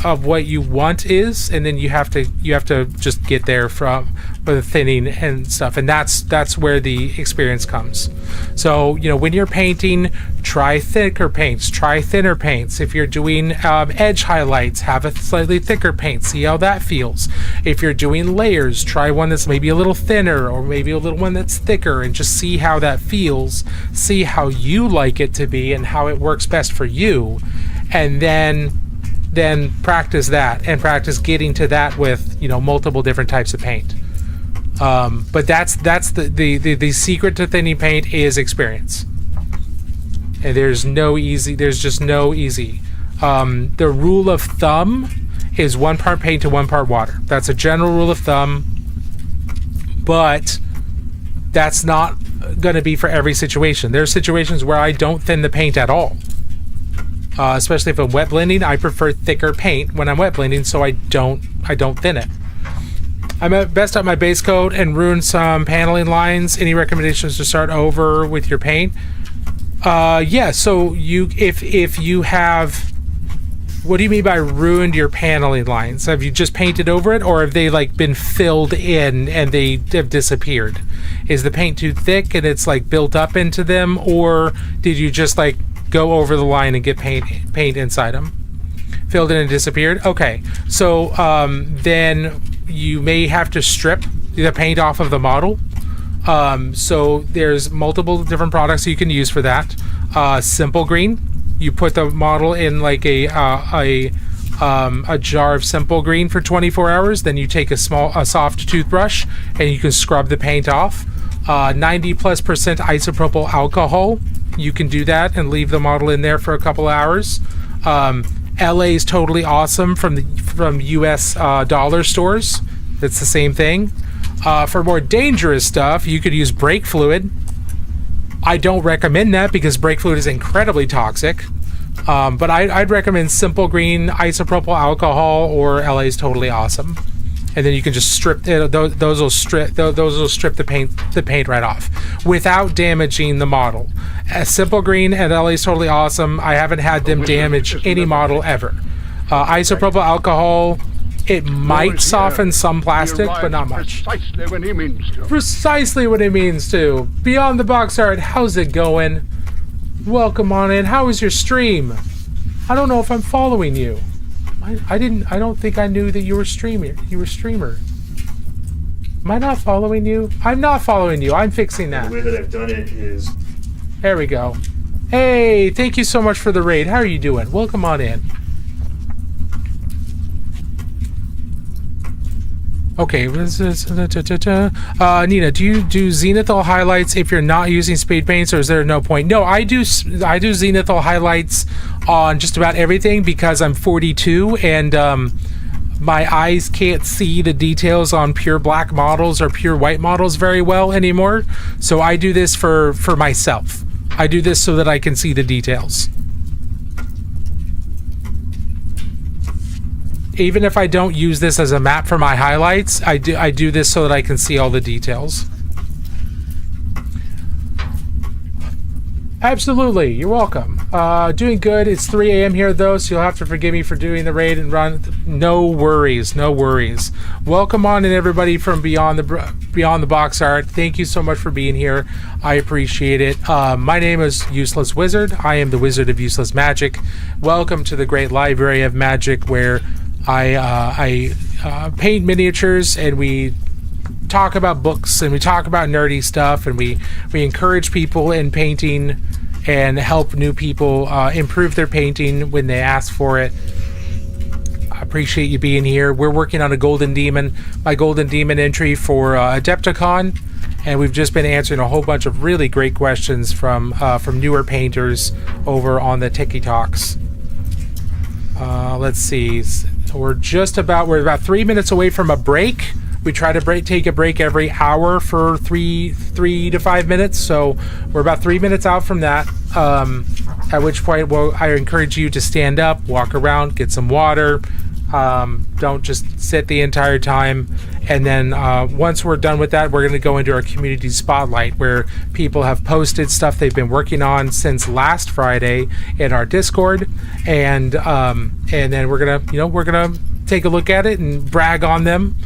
of what you want is, and then you have to just get there from the thinning and stuff, and that's where the experience comes. So when you're painting, try thicker paints, try thinner paints. If you're doing edge highlights, have a slightly thicker paint, see how that feels. If you're doing layers, try one that's maybe a little thinner, or maybe a little one that's thicker, and just see how that feels, see how you like it to be and how it works best for you, and then practice that, and practice getting to that with multiple different types of paint. But that's the secret to thinning paint is experience, and there's just no easy. The rule of thumb is 1 part paint to 1 part water. That's a general rule of thumb, but that's not going to be for every situation. There's situations where I don't thin the paint at all. Especially if I'm wet blending, I prefer thicker paint when I'm wet blending, so I don't thin it. I'm at best at my base coat and ruin some paneling lines. Any recommendations to start over with your paint? Yeah. So if you have, what do you mean by ruined your paneling lines? Have you just painted over it, or have they been filled in and they have disappeared? Is the paint too thick and it's built up into them, or did you just go over the line and get paint inside them? Filled in and disappeared? Okay, so then you may have to strip the paint off of the model. So there's multiple different products you can use for that. Simple Green, you put the model in a jar of Simple Green for 24 hours, then you take a soft toothbrush and you can scrub the paint off. 90+% isopropyl alcohol, you can do that and leave the model in there for a couple hours. LA is Totally Awesome from US dollar stores. It's the same thing. For more dangerous stuff, you could use brake fluid. I don't recommend that because brake fluid is incredibly toxic. But I'd recommend Simple Green, isopropyl alcohol, or LA's Totally Awesome. And then you can just strip those will strip the paint right off without damaging the model. Simple Green and LA's Totally Awesome, I haven't had them damage any model ever. Isopropyl alcohol, it might soften some plastic, but not much. Precisely when he means to. Precisely what it means to. Beyond the Box Art, how's it going? Welcome on in. How was your stream? I don't know if I'm following you. I don't think I knew that you were streamer. Am I not following you? I'm not following you. I'm fixing that. The way that I've done it is... There we go. Hey, thank you so much for the raid. How are you doing? Welcome on in. Okay. Nina, do you do zenithal highlights if you're not using speed paints, or is there no point? No, I do zenithal highlights on just about everything because I'm 42 and my eyes can't see the details on pure black models or pure white models very well anymore. So I do this for myself. I do this so that I can see the details. Even if I don't use this as a map for my highlights, I do this so that I can see all the details. Absolutely, you're welcome. Doing good. It's 3 a.m. here though, so you'll have to forgive me for doing the raid and run. No worries, no worries. Welcome on in everybody from beyond the box art. Thank you so much for being here. I appreciate it. My name is Useless Wizard. I am the Wizard of Useless Magic. Welcome to the great library of magic where I paint miniatures and we talk about books and we talk about nerdy stuff and we encourage people in painting and help new people improve their painting when they ask for it. I appreciate you being here. We're working on a Golden Demon, my Golden Demon entry for Adepticon, and we've just been answering a whole bunch of really great questions from newer painters over on the Tiki Talks. Let's see. We're about 3 minutes away from a break. We try to take a break every hour for three to 5 minutes. So we're about 3 minutes out from that. At which point, I encourage you to stand up, walk around, get some water. Don't just sit the entire time. And then once we're done with that, we're going to go into our community spotlight where people have posted stuff they've been working on since last Friday in our Discord. And then we're gonna take a look at it and brag on them.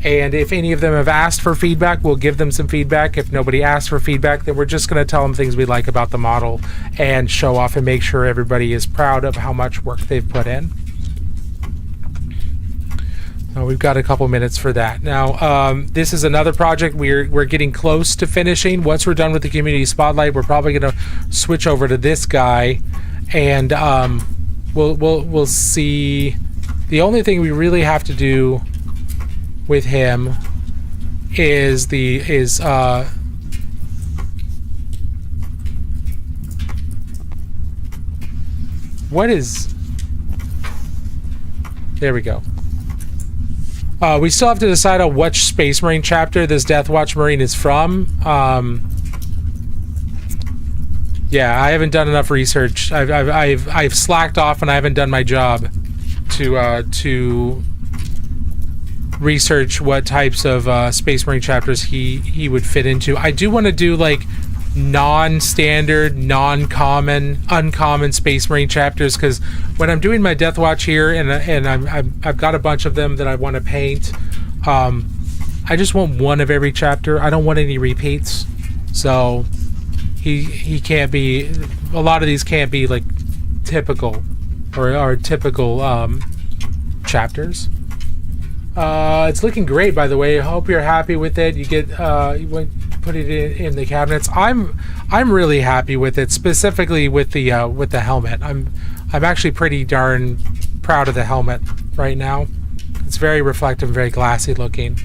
And if any of them have asked for feedback, we'll give them some feedback. If nobody asks for feedback, then we're just going to tell them things we like about the model and show off and make sure everybody is proud of how much work they've put in. So we've got a couple minutes for that. Now, this is another project we're getting close to finishing. Once we're done with the community spotlight, we're probably going to switch over to this guy, and we'll see. The only thing we really have to do with him is what is, there we go. We still have to decide on which Space Marine chapter this Deathwatch Marine is from. Yeah, I haven't done enough research. I've slacked off and I haven't done my job to research what types of Space Marine chapters he would fit into. I do want to do like non-standard, non-common, uncommon Space Marine chapters, because when I'm doing my Deathwatch here and I've got a bunch of them that I want to paint, I just want one of every chapter. I don't want any repeats, so he can't be, a lot of these can't be like typical or typical chapters. It's looking great, by the way. I hope you're happy with it. You get you put it in the cabinets. I'm really happy with it, specifically with the helmet. I'm actually pretty darn proud of the helmet right now. It's very reflective, very glassy looking.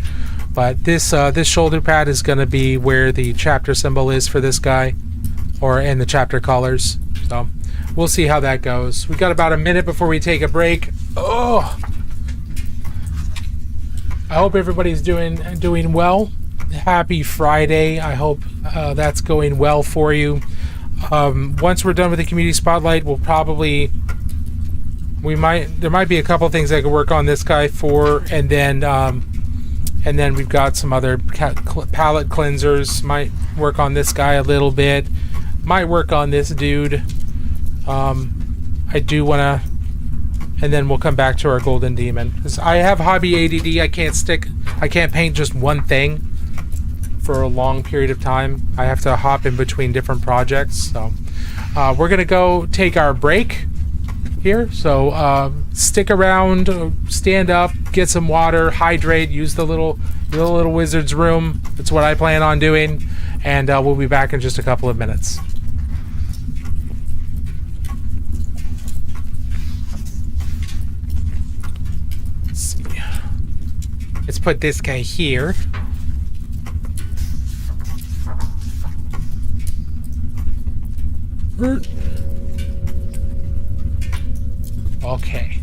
But this shoulder pad is going to be where the chapter symbol is for this guy, or in the chapter colors. So we'll see how that goes. We got about a minute before we take a break. Oh. I hope everybody's doing well. Happy Friday. I hope that's going well for you. Once we're done with the community spotlight, there might be a couple things I could work on this guy for, and then we've got some other palette cleansers. Might work on this guy a little bit. Might work on this dude. I do want to. And then we'll come back to our Golden Demon. 'Cause I have hobby ADD. I can't paint just one thing for a long period of time. I have to hop in between different projects. So we're gonna go take our break here. So stick around, stand up, get some water, hydrate, use the little wizard's room. That's what I plan on doing. And we'll be back in just a couple of minutes. Let's put this guy here. Okay.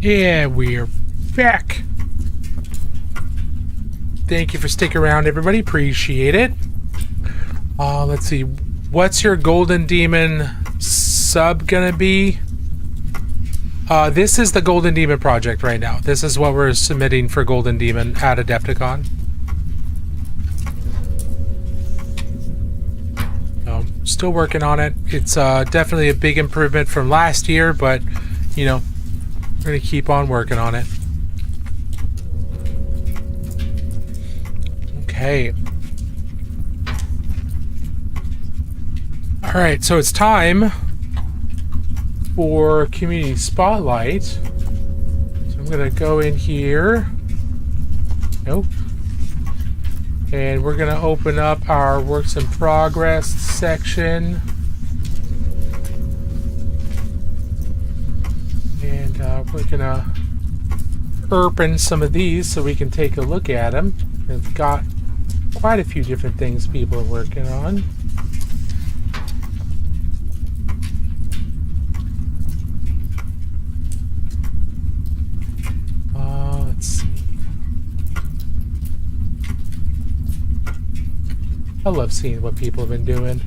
Yeah, we're back. Thank you for sticking around, everybody. Appreciate it. Let's see. What's your Golden Demon sub gonna be? This is the Golden Demon project right now. This is what we're submitting for Golden Demon at Adepticon. Still working on it. It's definitely a big improvement from last year, but you know, we're gonna keep on working on it. Okay. All right, so it's time for Community Spotlight. So I'm gonna go in here. Nope. And we're gonna open up our works in progress section. And we're gonna open some of these so we can take a look at them. It's got quite a few different things people are working on. Let's see. I love seeing what people have been doing.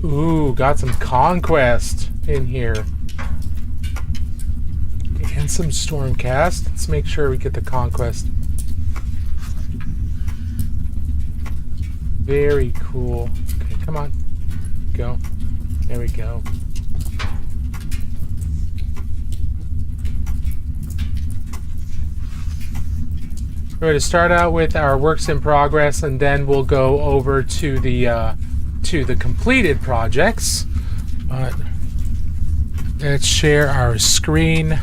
Ooh, got some Conquest in here. And some Stormcast. Let's make sure we get the Conquest. Very cool. Okay, come on. Go. There we go. We're going to start out with our works in progress, and then we'll go over to the completed projects. Let's share our screen.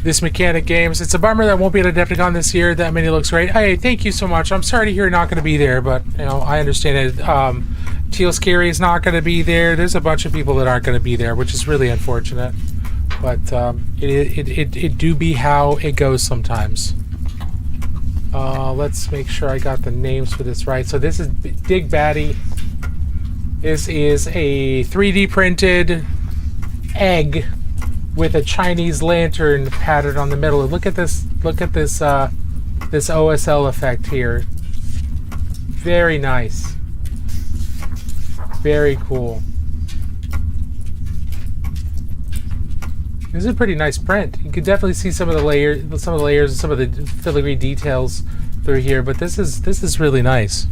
This Mechanic Games. It's a bummer that won't be at Adepticon this year. That many looks great. Hey, thank you so much. I'm sorry to hear you're not going to be there, but you know I understand it. Teal Scary is not going to be there. There's a bunch of people that aren't going to be there, which is really unfortunate. But it do be how it goes sometimes. Let's make sure I got the names for this right. So this is Dig Batty. This is a 3D printed egg with a Chinese lantern patterned on the middle. Look at this. Look at this. This OSL effect here. Very nice. Very cool. This is a pretty nice print. You can definitely see some of the layers, and some of the filigree details through here. But this is really nice.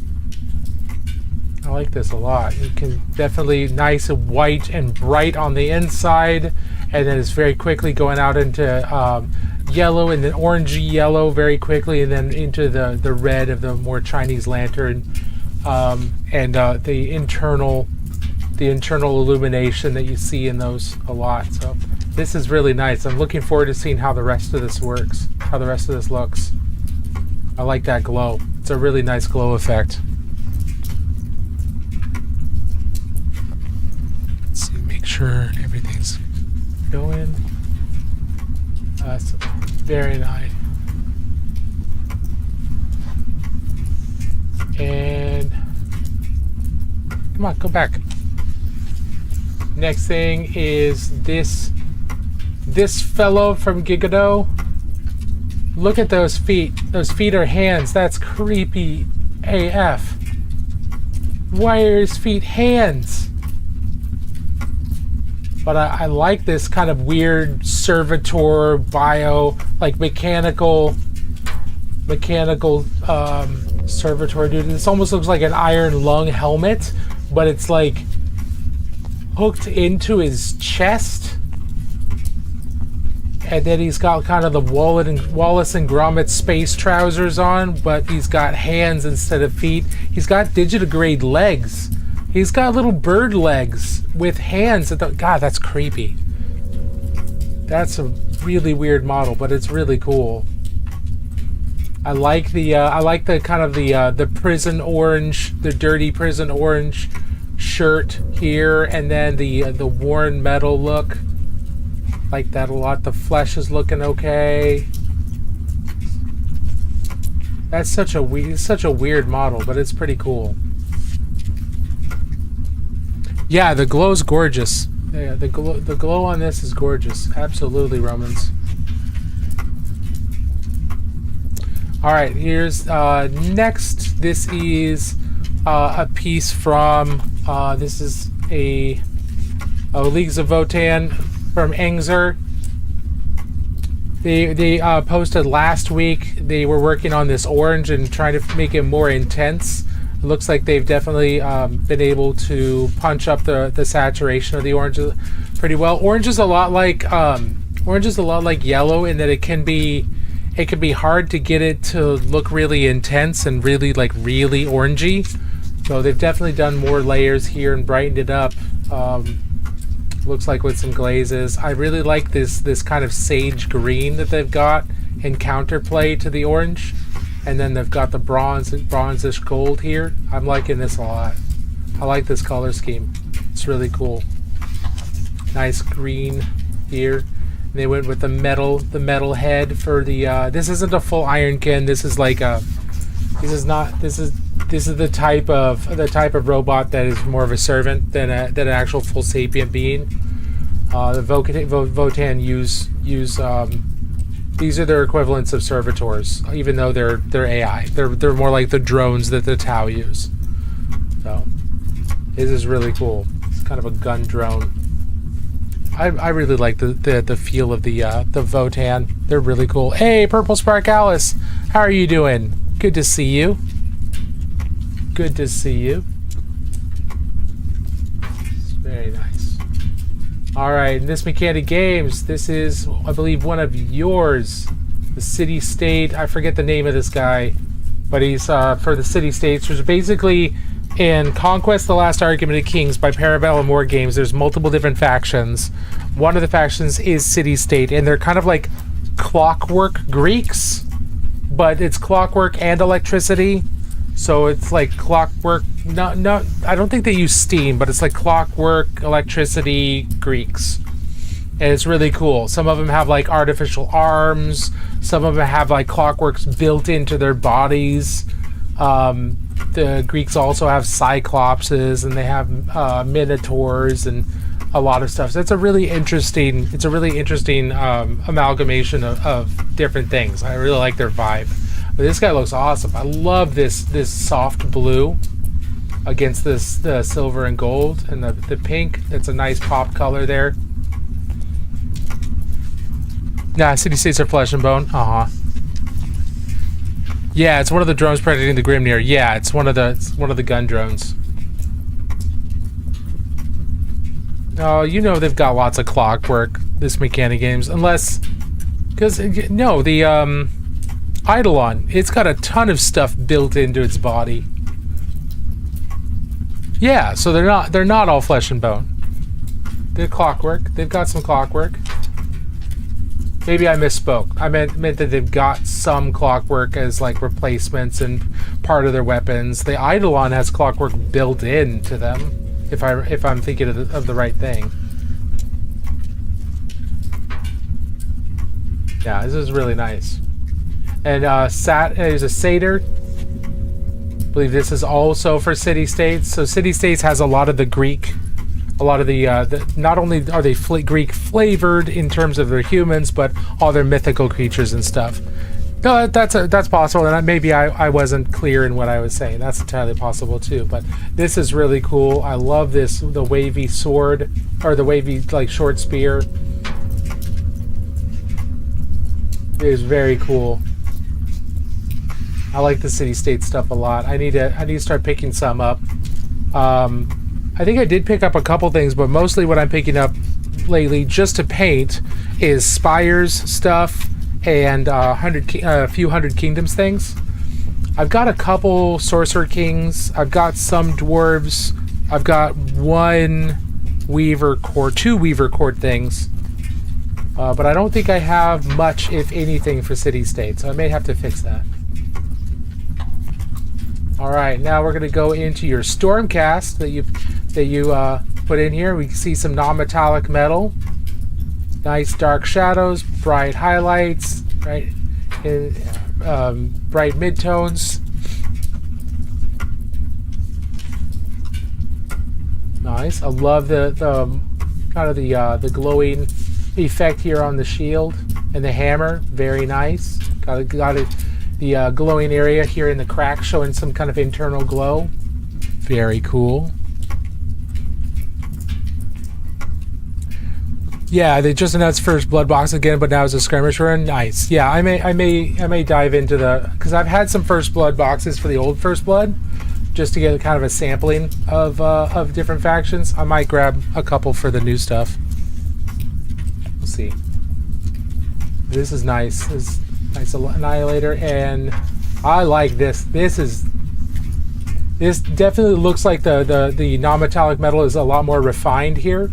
I like this a lot. You can definitely nice and white and bright on the inside, and then it's very quickly going out into yellow and then orangey yellow very quickly, and then into the red of the more Chinese lantern, and the internal illumination that you see in those a lot. So this is really nice. I'm looking forward to seeing how the rest of this works, how the rest of this looks. I like that glow. It's a really nice glow effect. Let's see, make sure everything's going. That's very nice. And come on, go back. Next thing is this fellow from Gigado. Look at those feet. Those feet are hands. That's creepy AF. Why are his feet hands? But I like this kind of weird servitor bio, like mechanical servitor dude. This almost looks like an iron lung helmet, but it's like hooked into his chest. And then he's got kind of the Wallace and Gromit space trousers on, but he's got hands instead of feet. He's got digitigrade legs. He's got little bird legs with hands. God, that's creepy. That's a really weird model, but it's really cool. I like the kind of the prison orange, the dirty prison orange shirt here, and then the worn metal look. Like that a lot. The flesh is looking okay. That's such a weird model, but it's pretty cool. Yeah, the glow's gorgeous. Yeah, the glow on this is gorgeous. Absolutely, Romans. All right, here's next. This is a piece from this is a Leagues of Votann from Engzer. They posted last week. They were working on this orange and trying to make it more intense. It looks like they've definitely been able to punch up the saturation of the orange pretty well. Orange is a lot like yellow in that it can be hard to get it to look really intense and really orangey. So they've definitely done more layers here and brightened it up. Looks like with some glazes. I really like this kind of sage green that they've got in counterplay to the orange. And then they've got the bronzish gold here. I'm liking this a lot. I like this color scheme. It's really cool. Nice green here. And they went with the metal head for the this isn't a full Ironkin. This is like a this is the type of robot that is more of a servant than an actual full sapient being. The Votann use these are their equivalents of servitors, even though they're AI. They're more like the drones that the Tau use. So this is really cool. It's kind of a gun drone. I really like the feel of the Votann. They're really cool. Hey, Purple Spark Alice, how are you doing? Good to see you. Good to see you. It's very nice. All right, This Mechanic Games. This is, I believe, one of yours. The City State. I forget the name of this guy, but he's for the City States, which is basically in Conquest: The Last Argument of Kings by Parabellum War Games. There's multiple different factions. One of the factions is City State, and they're kind of like clockwork Greeks, but it's clockwork and electricity. So it's like clockwork. No, I don't think they use steam, but it's like clockwork, electricity Greeks, and it's really cool. Some of them have like artificial arms. Some of them have like clockworks built into their bodies. The Greeks also have cyclopses, and they have minotaurs and a lot of stuff. So it's a really interesting amalgamation of different things. I really like their vibe. But this guy looks awesome. I love this soft blue against the silver and gold and the pink. It's a nice pop color there. Nah, City States are flesh and bone. Yeah, it's one of the drones protecting the Grimnir. Yeah, it's one of the gun drones. Oh, you know they've got lots of clockwork, This Mechanic Games, unless no, the Eidolon, it's got a ton of stuff built into its body. Yeah, so they're not all flesh and bone. They're clockwork. They've got some clockwork. Maybe I misspoke. I meant that they've got some clockwork as like replacements and part of their weapons. The Eidolon has clockwork built into them. If I'm thinking of the right thing. Yeah, this is really nice. And there's a Satyr. I believe this is also for City States. So City States has a lot of the Greek, not only are they Greek flavored in terms of their humans, but all their mythical creatures and stuff. No, that's possible, and maybe I wasn't clear in what I was saying. That's entirely possible too. But this is really cool. I love the wavy sword, or the wavy like short spear. It is very cool. I like the City State stuff a lot. I need to start picking some up. I think I did pick up a couple things, but mostly what I'm picking up lately just to paint is Spires stuff and a few Hundred Kingdoms things. I've got a couple Sorcerer Kings. I've got some Dwarves. I've got two Weaver Court things. But I don't think I have much, if anything, for City State, so I may have to fix that. Alright, now we're going to go into your Stormcast that you put in here. We can see some non-metallic metal. Nice dark shadows, bright highlights, right? bright midtones. Nice. I love the kind of the glowing effect here on the shield and the hammer. Very nice. Got the glowing area here in the crack, showing some kind of internal glow. Very cool. Yeah, they just announced first blood box again, but now it's a skirmish run. Nice. Yeah, I may dive into because I've had some first blood boxes for the old first blood, just to get kind of a sampling of different factions. I might grab a couple for the new stuff. We'll see. This is nice. This is nice Annihilator, and I like this. This definitely looks like the non-metallic metal is a lot more refined here.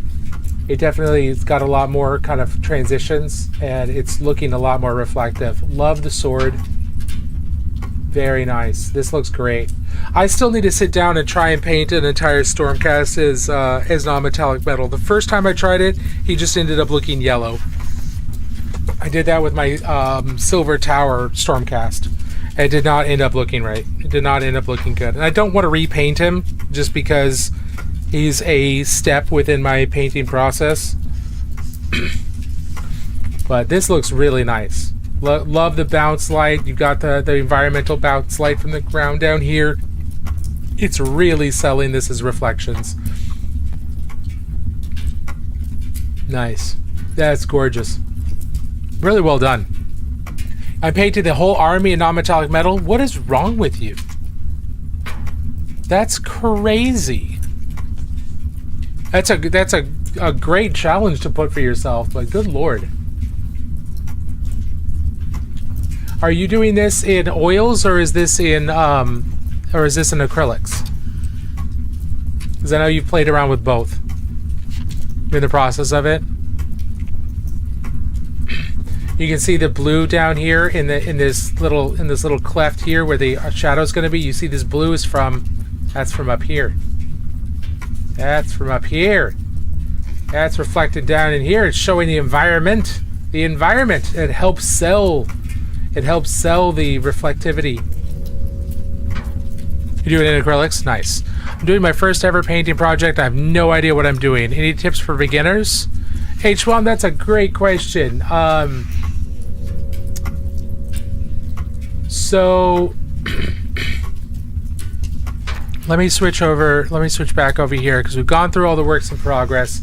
It definitely has got a lot more kind of transitions, and it's looking a lot more reflective. Love the sword. Very nice. This looks great. I still need to sit down and try and paint an entire Stormcast as non-metallic metal. The first time I tried it, he just ended up looking yellow. I did that with my Silver Tower Stormcast. It did not end up looking right. It did not end up looking good. And I don't want to repaint him just because he's a step within my painting process. But this looks really nice. Love the bounce light. You've got the environmental bounce light from the ground down here. It's really selling this as reflections. Nice. That's gorgeous. Really well done. I painted the whole army in non-metallic metal. What is wrong with you? That's crazy. That's a great challenge to put for yourself, but good lord. Are you doing this in oils, or is this in acrylics? Because I know you've played around with both. You're in the process of it. You can see the blue down here in this little cleft here where the shadow's going to be. You see this blue is that's from up here. That's from up here. That's reflected down in here. It's showing the environment. The environment. It helps sell. It helps sell the reflectivity. You do it in acrylics? Nice. I'm doing my first ever painting project. I have no idea what I'm doing. Any tips for beginners? H1, that's a great question. So let me switch back over here because we've gone through all the works in progress,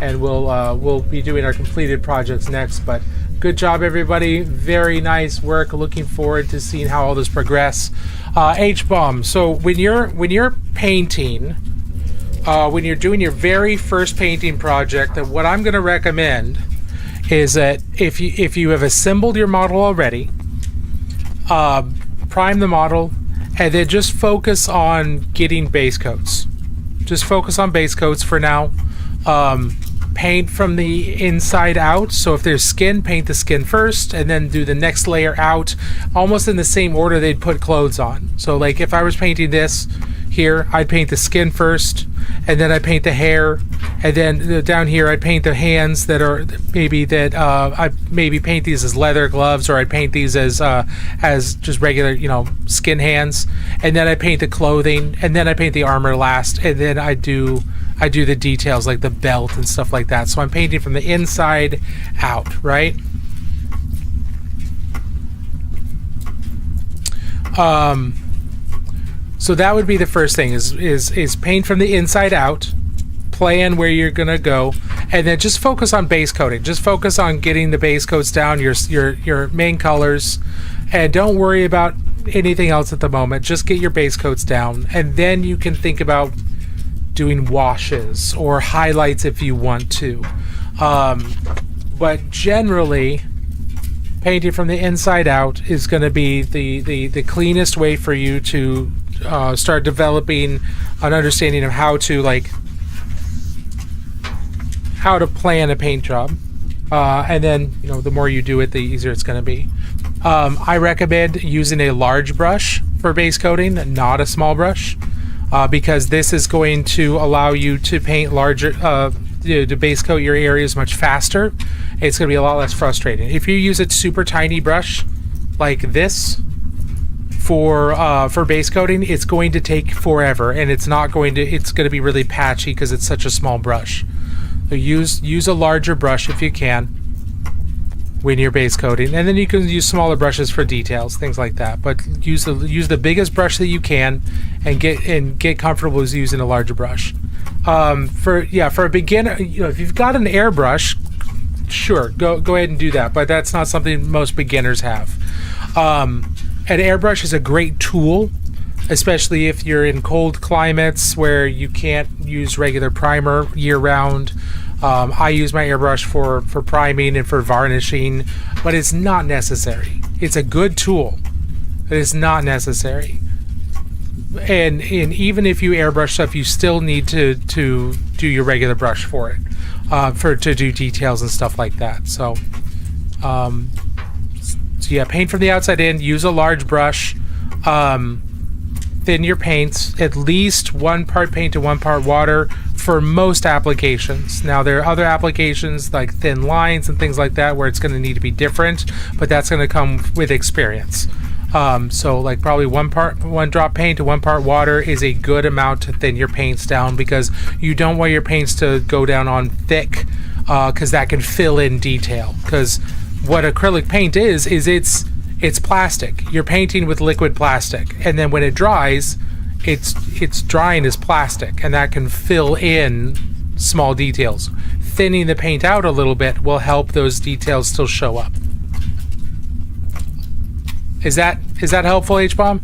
and we'll be doing our completed projects next. But good job, everybody. Very nice work. Looking forward to seeing how all this progress. H-bomb. So when you're painting, when you're doing your very first painting project, that what I'm going to recommend is that if you have assembled your model already, prime the model, and then just focus on getting base coats. Just focus on base coats for now. Paint from the inside out. So if there's skin, paint the skin first, and then do the next layer out, almost in the same order they'd put clothes on. So like if I was painting this here, I'd paint the skin first, and then I'd paint the hair, and then down here I'd paint the hands that are I'd maybe paint these as leather gloves, or I'd paint these as just regular, skin hands, and then I paint the clothing, and then I paint the armor last, and then I do the details like the belt and stuff like that. So I'm painting from the inside out, right? So that would be the first thing is paint from the inside out, plan where you're gonna go, and then just focus on base coating. Just focus on getting the base coats down, your main colors, and don't worry about anything else at the moment. Just get your base coats down, and then you can think about doing washes or highlights if you want to. But generally, painting from the inside out is going to be the cleanest way for you to start developing an understanding of how to plan a paint job, and then the more you do it, the easier it's going to be. I recommend using a large brush for base coating, not a small brush, because this is going to allow you to paint larger, to base coat your areas much faster. It's going to be a lot less frustrating. If you use a super tiny brush like this, for base coating, it's going to take forever, and it's going to be really patchy because it's such a small brush. So use a larger brush if you can when you're base coating, and then you can use smaller brushes for details, things like that. But use the biggest brush that you can, and get comfortable with using a larger brush. For a beginner, if you've got an airbrush, sure, go ahead and do that. But that's not something most beginners have. An airbrush is a great tool, especially if you're in cold climates where you can't use regular primer year-round. I use my airbrush for priming and for varnishing, but it's not necessary. It's a good tool, but it's not necessary. And even if you airbrush stuff, you still need to do your regular brush for it, to do details and stuff like that. So yeah, paint from the outside in. Use a large brush. Thin your paints. At least 1 part paint to 1 part water for most applications. Now there are other applications like thin lines and things like that where it's going to need to be different, but that's going to come with experience. So like probably 1 drop paint to 1 part water is a good amount to thin your paints down, because you don't want your paints to go down on thick, because that can fill in detail. Because what acrylic paint is it's plastic. You're painting with liquid plastic, and then when it dries, it's drying as plastic, and that can fill in small details. Thinning the paint out a little bit will help those details still show up. Is that helpful, H-Bomb?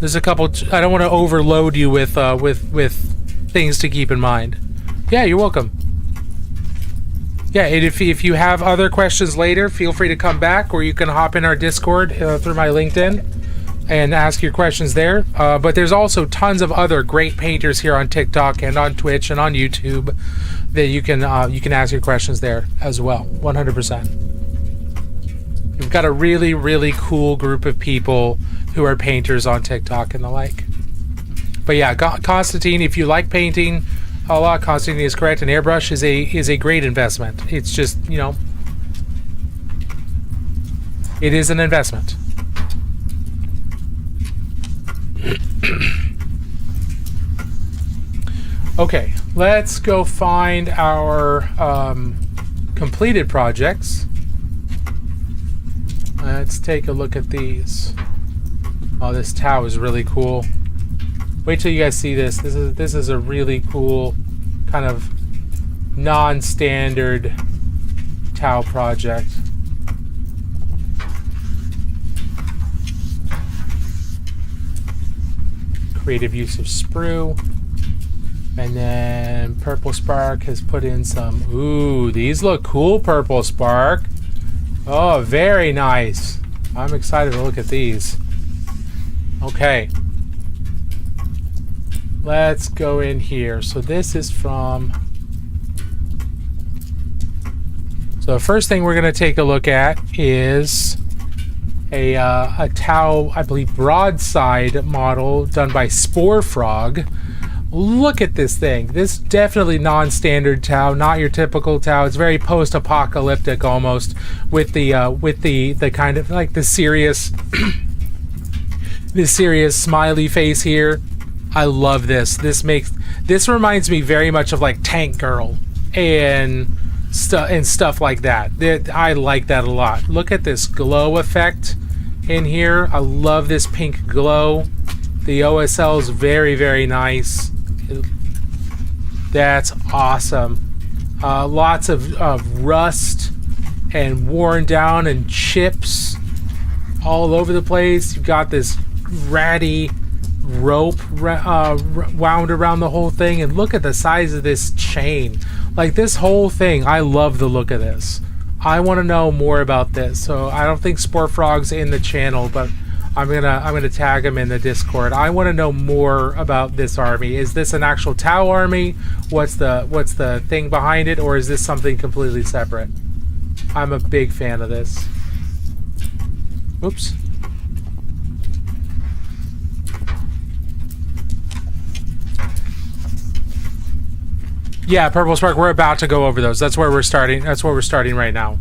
There's a couple. I don't want to overload you with things to keep in mind. Yeah, you're welcome. Yeah, and if you have other questions later, feel free to come back, or you can hop in our Discord through my LinkedIn and ask your questions there. But there's also tons of other great painters here on TikTok and on Twitch and on YouTube that you can ask your questions there as well. 100%. We've got a really, really cool group of people who are painters on TikTok and the like. But yeah, Constantine, if you like painting, Constantine is correct. An airbrush is a great investment. It's just, it is an investment. Okay, let's go find our completed projects. Let's take a look at these. Oh, this Tau is really cool. Wait till you guys see this. This is a really cool kind of non-standard Tau project. Creative use of sprue. And then Purple Spark has put in some... Ooh, these look cool, Purple Spark. Oh, very nice. I'm excited to look at these. Okay. Let's go in here. So this is from... So the first thing we're going to take a look at is a Tau, I believe, broadside model done by Spore Frog. Look at this thing. This is definitely non-standard Tau, not your typical Tau. It's very post-apocalyptic almost, with the kind of like the serious this serious smiley face here. I love this. This reminds me very much of like Tank Girl and stuff like that. I like that a lot. Look at this glow effect in here. I love this pink glow. The OSL is very, very nice. That's awesome. Lots of rust and worn down and chips all over the place. You've got this ratty rope wound around the whole thing, and look at the size of this chain. Like, this whole thing, I love the look of this. I want to know more about this. So I don't think Spore Frog's in the channel, but I'm gonna tag him in the Discord. I want to know more about this army. Is this an actual Tau army? What's the thing behind it, or is this something completely separate? I'm a big fan of this. Oops. Yeah, Purple Spark, we're about to go over those. That's where we're starting. That's where we're starting right now.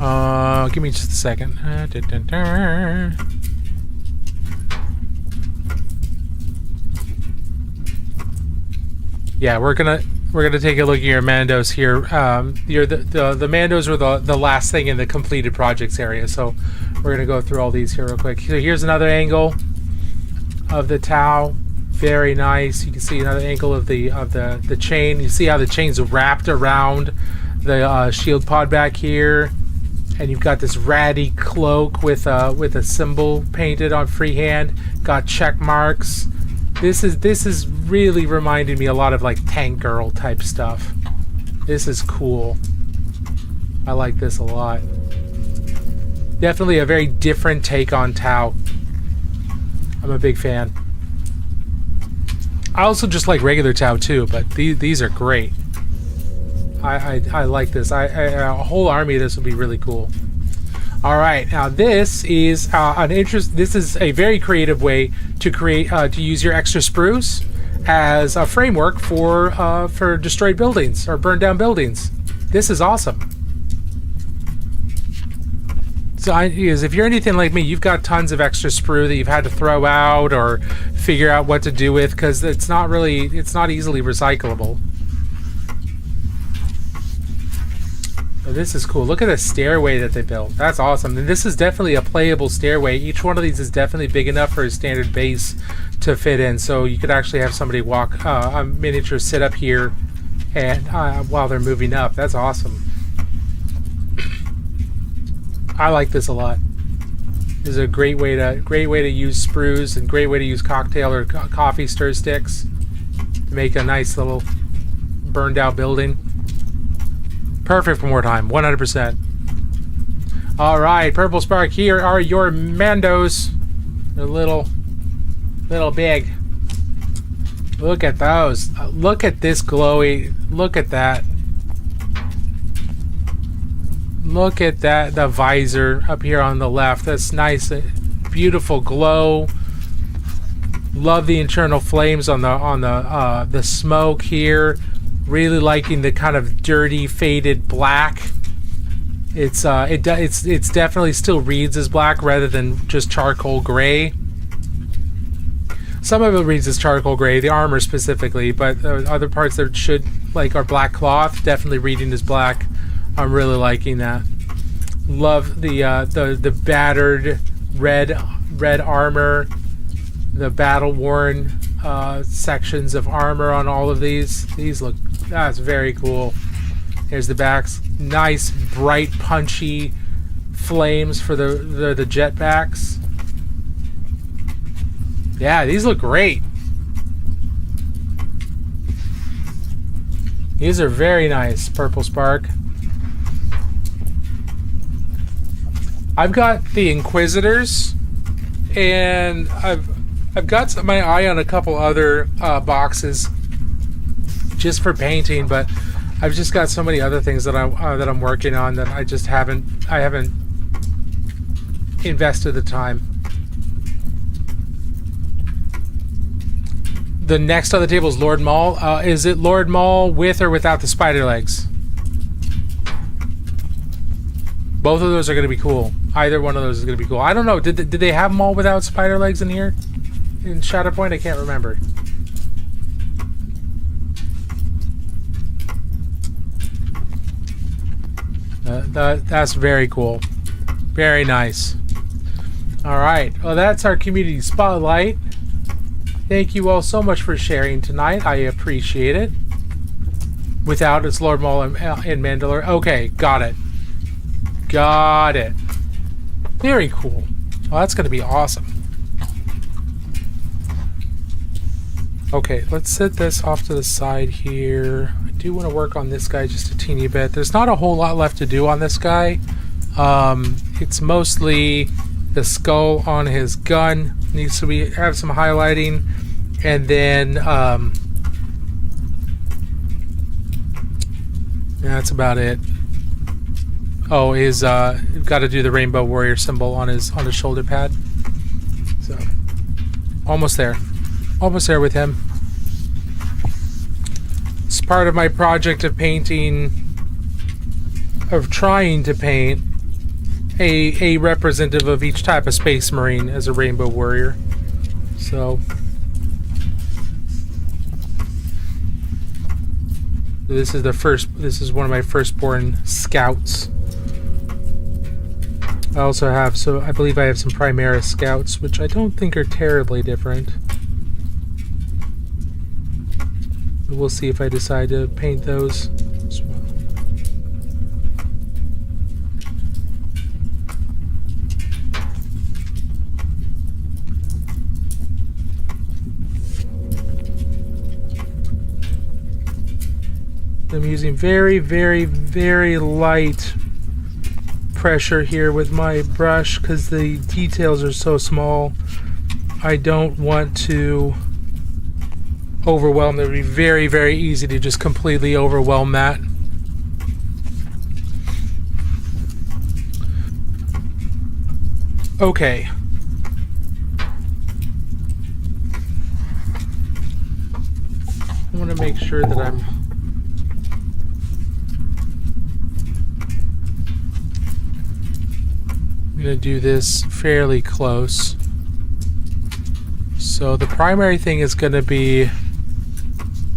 Give me just a second. Yeah, we're gonna take a look at your Mandos here. The Mandos were the last thing in the completed projects area, so we're gonna go through all these here real quick. So here's another angle of the Tau. Very nice. You can see another angle of the chain. You see how the chain's wrapped around the shield pod back here, and you've got this ratty cloak with a symbol painted on freehand. Got check marks. This is really reminding me a lot of like Tank Girl type stuff. This is cool. I like this a lot. Definitely a very different take on Tau. I'm a big fan. I also just like regular Tau too, but these are great. I like this. A whole army of this would be really cool. All right, now this is This is a very creative way to create to use your extra spruce as a framework for destroyed buildings or burned down buildings. This is awesome. So, if you're anything like me, you've got tons of extra sprue that you've had to throw out or figure out what to do with because it's not easily recyclable. Oh, this is cool. Look at the stairway that they built. That's awesome. And this is definitely a playable stairway. Each one of these is definitely big enough for a standard base to fit in. So you could actually have somebody walk a miniature sit up here and while they're moving up. That's awesome. I like this a lot. This is a great way to use sprues and great way to use cocktail or coffee stir sticks to make a nice little burned out building. Perfect for wartime, 100%. All right, Purple Spark. Here are your Mandos. They're little big. Look at those. Look at this glowy. Look at that. Look at that. The visor up here on the left. That's nice, beautiful glow. Love the internal flames on the smoke here. Really liking the kind of dirty, faded black. It's definitely still reads as black rather than just charcoal gray. Some of it reads as charcoal gray, the armor specifically, but other parts that should are black cloth, definitely reading as black. I'm really liking that. Love the battered red armor, the battle worn sections of armor on all of these. That's very cool. Here's the backs. Nice, bright, punchy flames for the jetpacks. Yeah, these look great. These are very nice, Purple Spark. I've got the Inquisitors, and I've got my eye on a couple other boxes just for painting, but I've just got so many other things that I'm working on that I just haven't invested the time. The next on the table is Lord Maul. Is it Lord Maul with or without the spider legs? Both of those are going to be cool. Either one of those is going to be cool. I don't know. Did they have Maul without spider legs in here? In Shatterpoint? I can't remember. That's very cool. Very nice. Alright. Well, that's our community spotlight. Thank you all so much for sharing tonight. I appreciate it. Without, it's Lord Maul and Mandalore. Okay, got it. Got it. Very cool. Well, that's going to be awesome. Okay, let's set this off to the side here. I do want to work on this guy just a teeny bit. There's not a whole lot left to do on this guy. It's mostly the skull on his gun. Needs to have some highlighting. And then, that's about it. Oh, got to do the Rainbow Warrior symbol on his shoulder pad. So, almost there. Almost there with him. It's part of my project of painting, of trying to paint a representative of each type of Space Marine as a Rainbow Warrior. So this is one of my firstborn scouts. I also have, I believe I have some Primaris scouts, which I don't think are terribly different. But we'll see if I decide to paint those as well. I'm using very, very, very light pressure here with my brush because the details are so small. I don't want to overwhelm. It would be very, very easy to just completely overwhelm that. Okay. I want to make sure that I'm going to do this fairly close. So the primary thing is going to be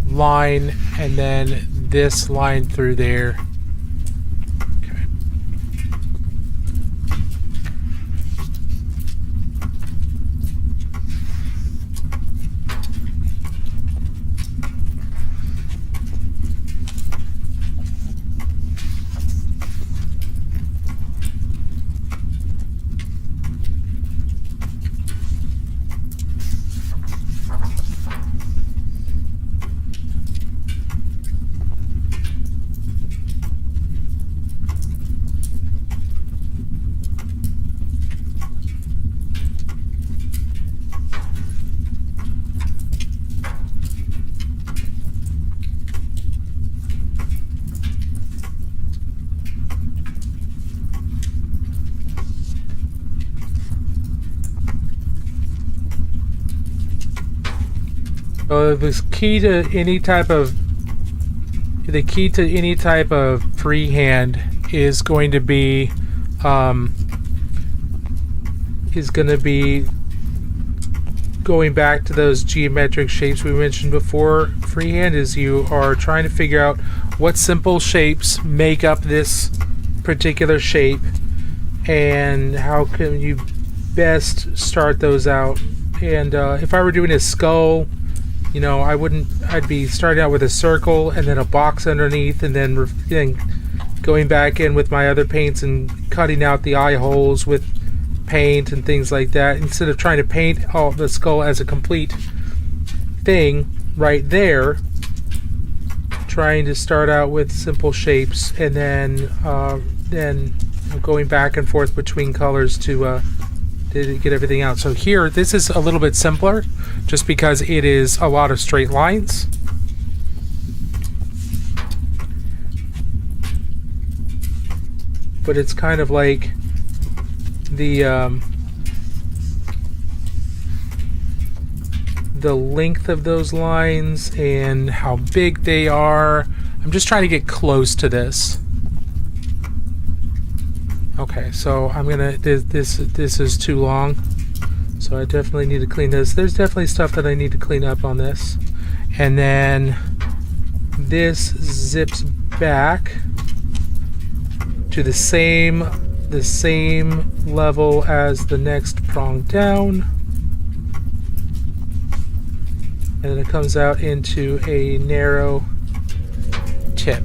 line and then this line through there. Okay. The key to any type of freehand is going to be going back to those geometric shapes we mentioned before. Freehand is you are trying to figure out what simple shapes make up this particular shape and how can you best start those out. And if I were doing a skull, you know, I'd be starting out with a circle and then a box underneath and then going back in with my other paints and cutting out the eye holes with paint and things like that, instead of trying to paint all the skull as a complete thing right there. Trying to start out with simple shapes and then going back and forth between colors to get everything out. So here, this is a little bit simpler just because it is a lot of straight lines. But it's kind of like the length of those lines and how big they are. I'm just trying to get close to this. Okay, so I'm gonna, this is too long, so I definitely need to clean this. There's definitely stuff that I need to clean up on this. And then this zips back to the same level as the next prong down. And then it comes out into a narrow tip.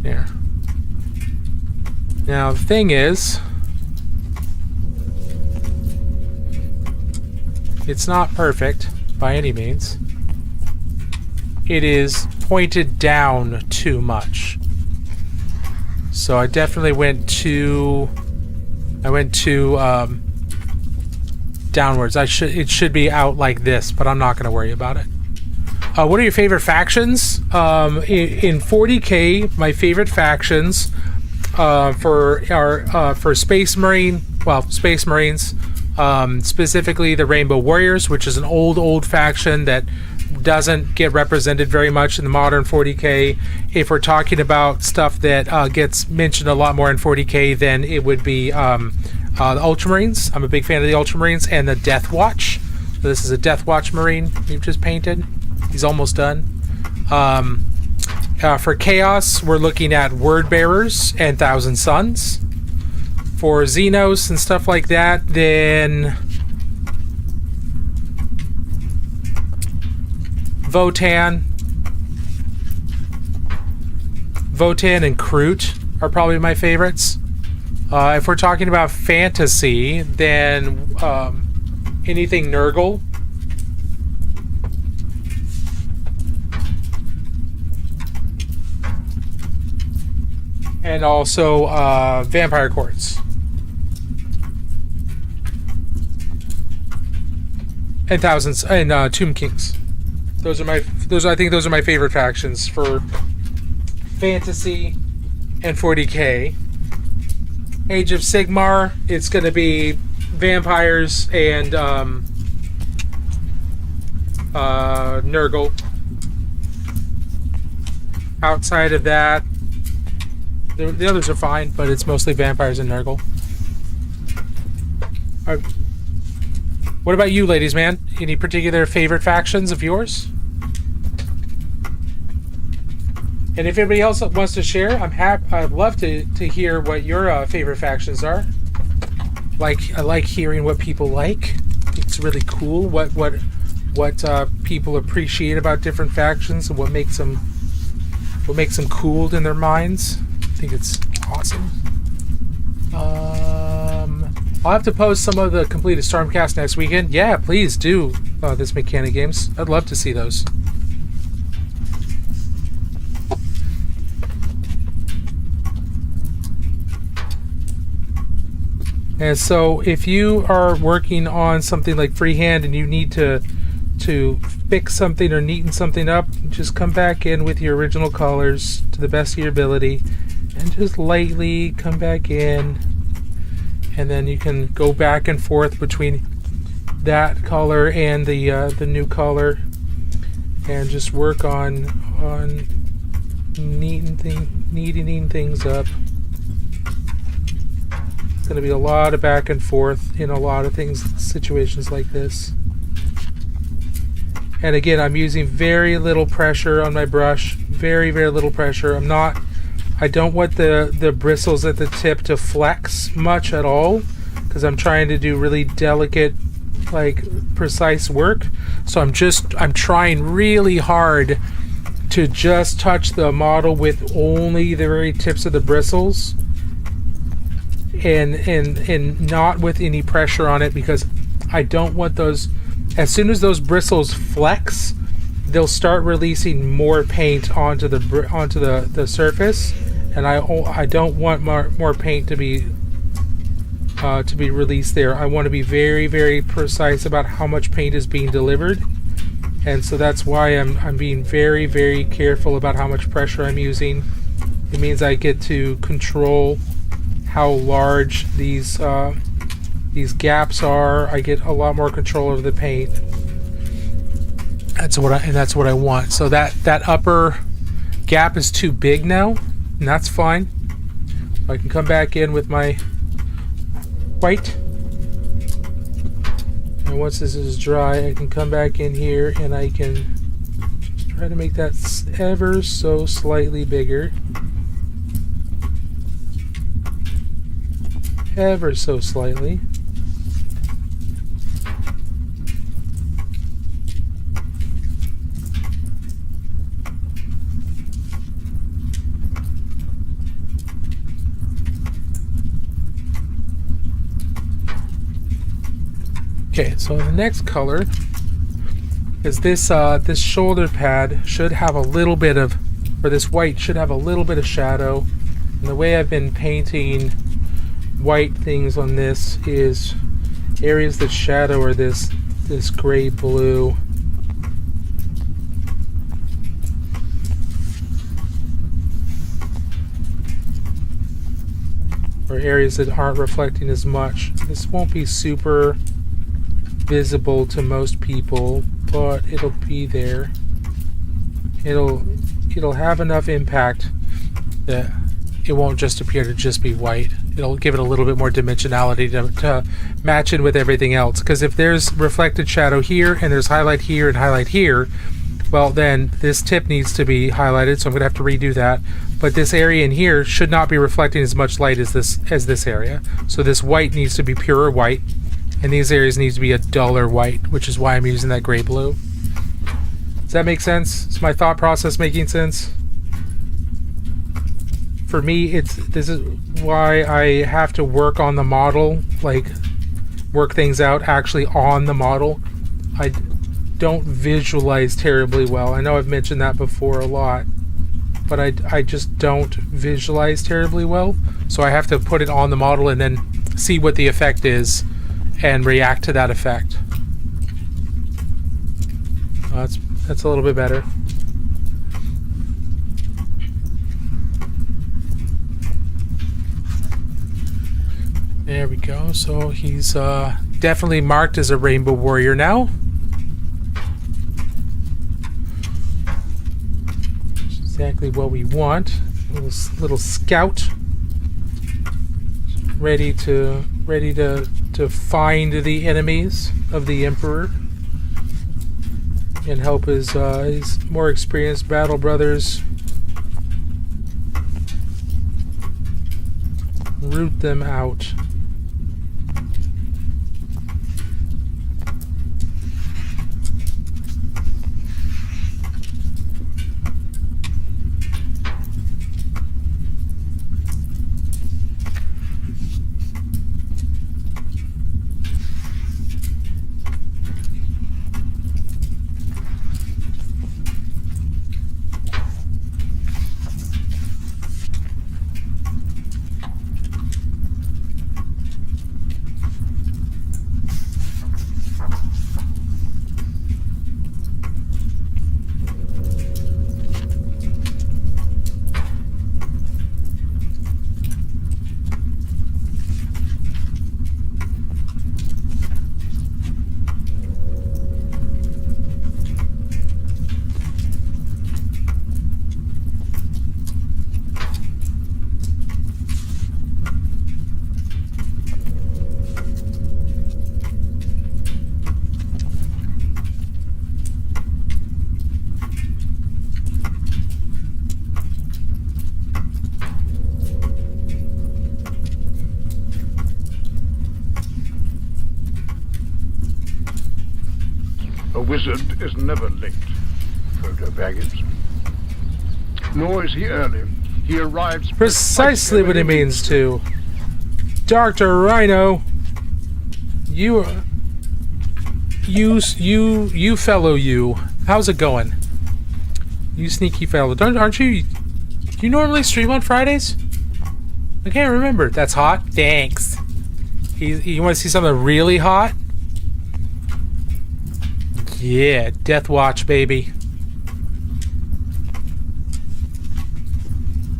There. Now the thing is, it's not perfect by any means. It is pointed down too much. So I definitely went too downwards. It should be out like this, but I'm not going to worry about it. What are your favorite factions? In 40K, my favorite factions for Space Marine, Space Marines, specifically the Rainbow Warriors, which is an old faction that doesn't get represented very much in the modern 40k. If we're talking about stuff that gets mentioned a lot more in 40k, then it would be the Ultramarines. I'm a big fan of the Ultramarines and the Death Watch. So this is a Death Watch Marine we've just painted. He's almost done. For Chaos, we're looking at Word Bearers and Thousand Suns. For Xenos and stuff like that, then Votan and Kroot are probably my favorites. If we're talking about fantasy, then anything Nurgle. And also Vampire Courts. And Thousands and Tomb Kings. I think those are my favorite factions for fantasy and 40k. Age of Sigmar, it's going to be vampires and Nurgle. Outside of that, the others are fine, but it's mostly vampires and Nurgle. What about you, ladies, man? Any particular favorite factions of yours? And if anybody else wants to share, I'd love to hear what your favorite factions are. I like hearing what people like. It's really cool what people appreciate about different factions and what makes them cool in their minds. I think it's awesome. I'll have to post some of the completed Stormcast next weekend. Yeah, please do. This Mechanic Games. I'd love to see those. And so, if you are working on something like freehand and you need to fix something or neaten something up, just come back in with your original colors to the best of your ability, and just lightly come back in. And then you can go back and forth between that color and the new color, and just work on neatening things up. It's going to be a lot of back and forth in a lot of situations like this. And again, I'm using very little pressure on my brush, very little pressure. I don't want the bristles at the tip to flex much at all, because I'm trying to do really delicate, precise work. So I'm trying really hard to just touch the model with only the very tips of the bristles, and not with any pressure on it, because I don't want those. As soon as those bristles flex, they'll start releasing more paint onto the surface, and I don't want more paint to be released there. I want to be very precise about how much paint is being delivered, and so that's why I'm being very careful about how much pressure I'm using. It means I get to control how large these gaps are. I get a lot more control over the paint. That's what I want. So that upper gap is too big now, and that's fine. I can come back in with my white, and once this is dry, I can come back in here and I can just try to make that ever so slightly bigger. Ever so slightly. Okay, so the next color is this shoulder pad should have a little bit of, or this white should have a little bit of shadow. And the way I've been painting white things on this is areas that shadow are this gray blue. Or areas that aren't reflecting as much. This won't be super visible to most people, but it'll be there. It'll have enough impact that it won't just appear to just be white. It'll give it a little bit more dimensionality to match in with everything else. Because if there's reflected shadow here, and there's highlight here and highlight here, well then this tip needs to be highlighted, so I'm going to have to redo that. But this area in here should not be reflecting as much light as this area. So this white needs to be purer white, and these areas need to be a duller white, which is why I'm using that gray blue. Does that make sense? Is my thought process making sense? For me, this is why I have to work on the model, like work things out actually on the model. I don't visualize terribly well. I know I've mentioned that before a lot, but I just don't visualize terribly well. So I have to put it on the model and then see what the effect is and react to that effect. That's a little bit better. There we go. So he's definitely marked as a rainbow warrior now. That's exactly what we want. Little scout, ready to find the enemies of the Emperor and help his more experienced battle brothers root them out. A wizard is never late, Frodo Baggins. Nor is he early. He arrives Precisely what he means to. Dr. Rhino, you fellow you. How's it going? You sneaky fellow. Aren't you? Do you normally stream on Fridays? I can't remember. That's hot. Thanks. You want to see something really hot? Yeah, Death Watch, baby.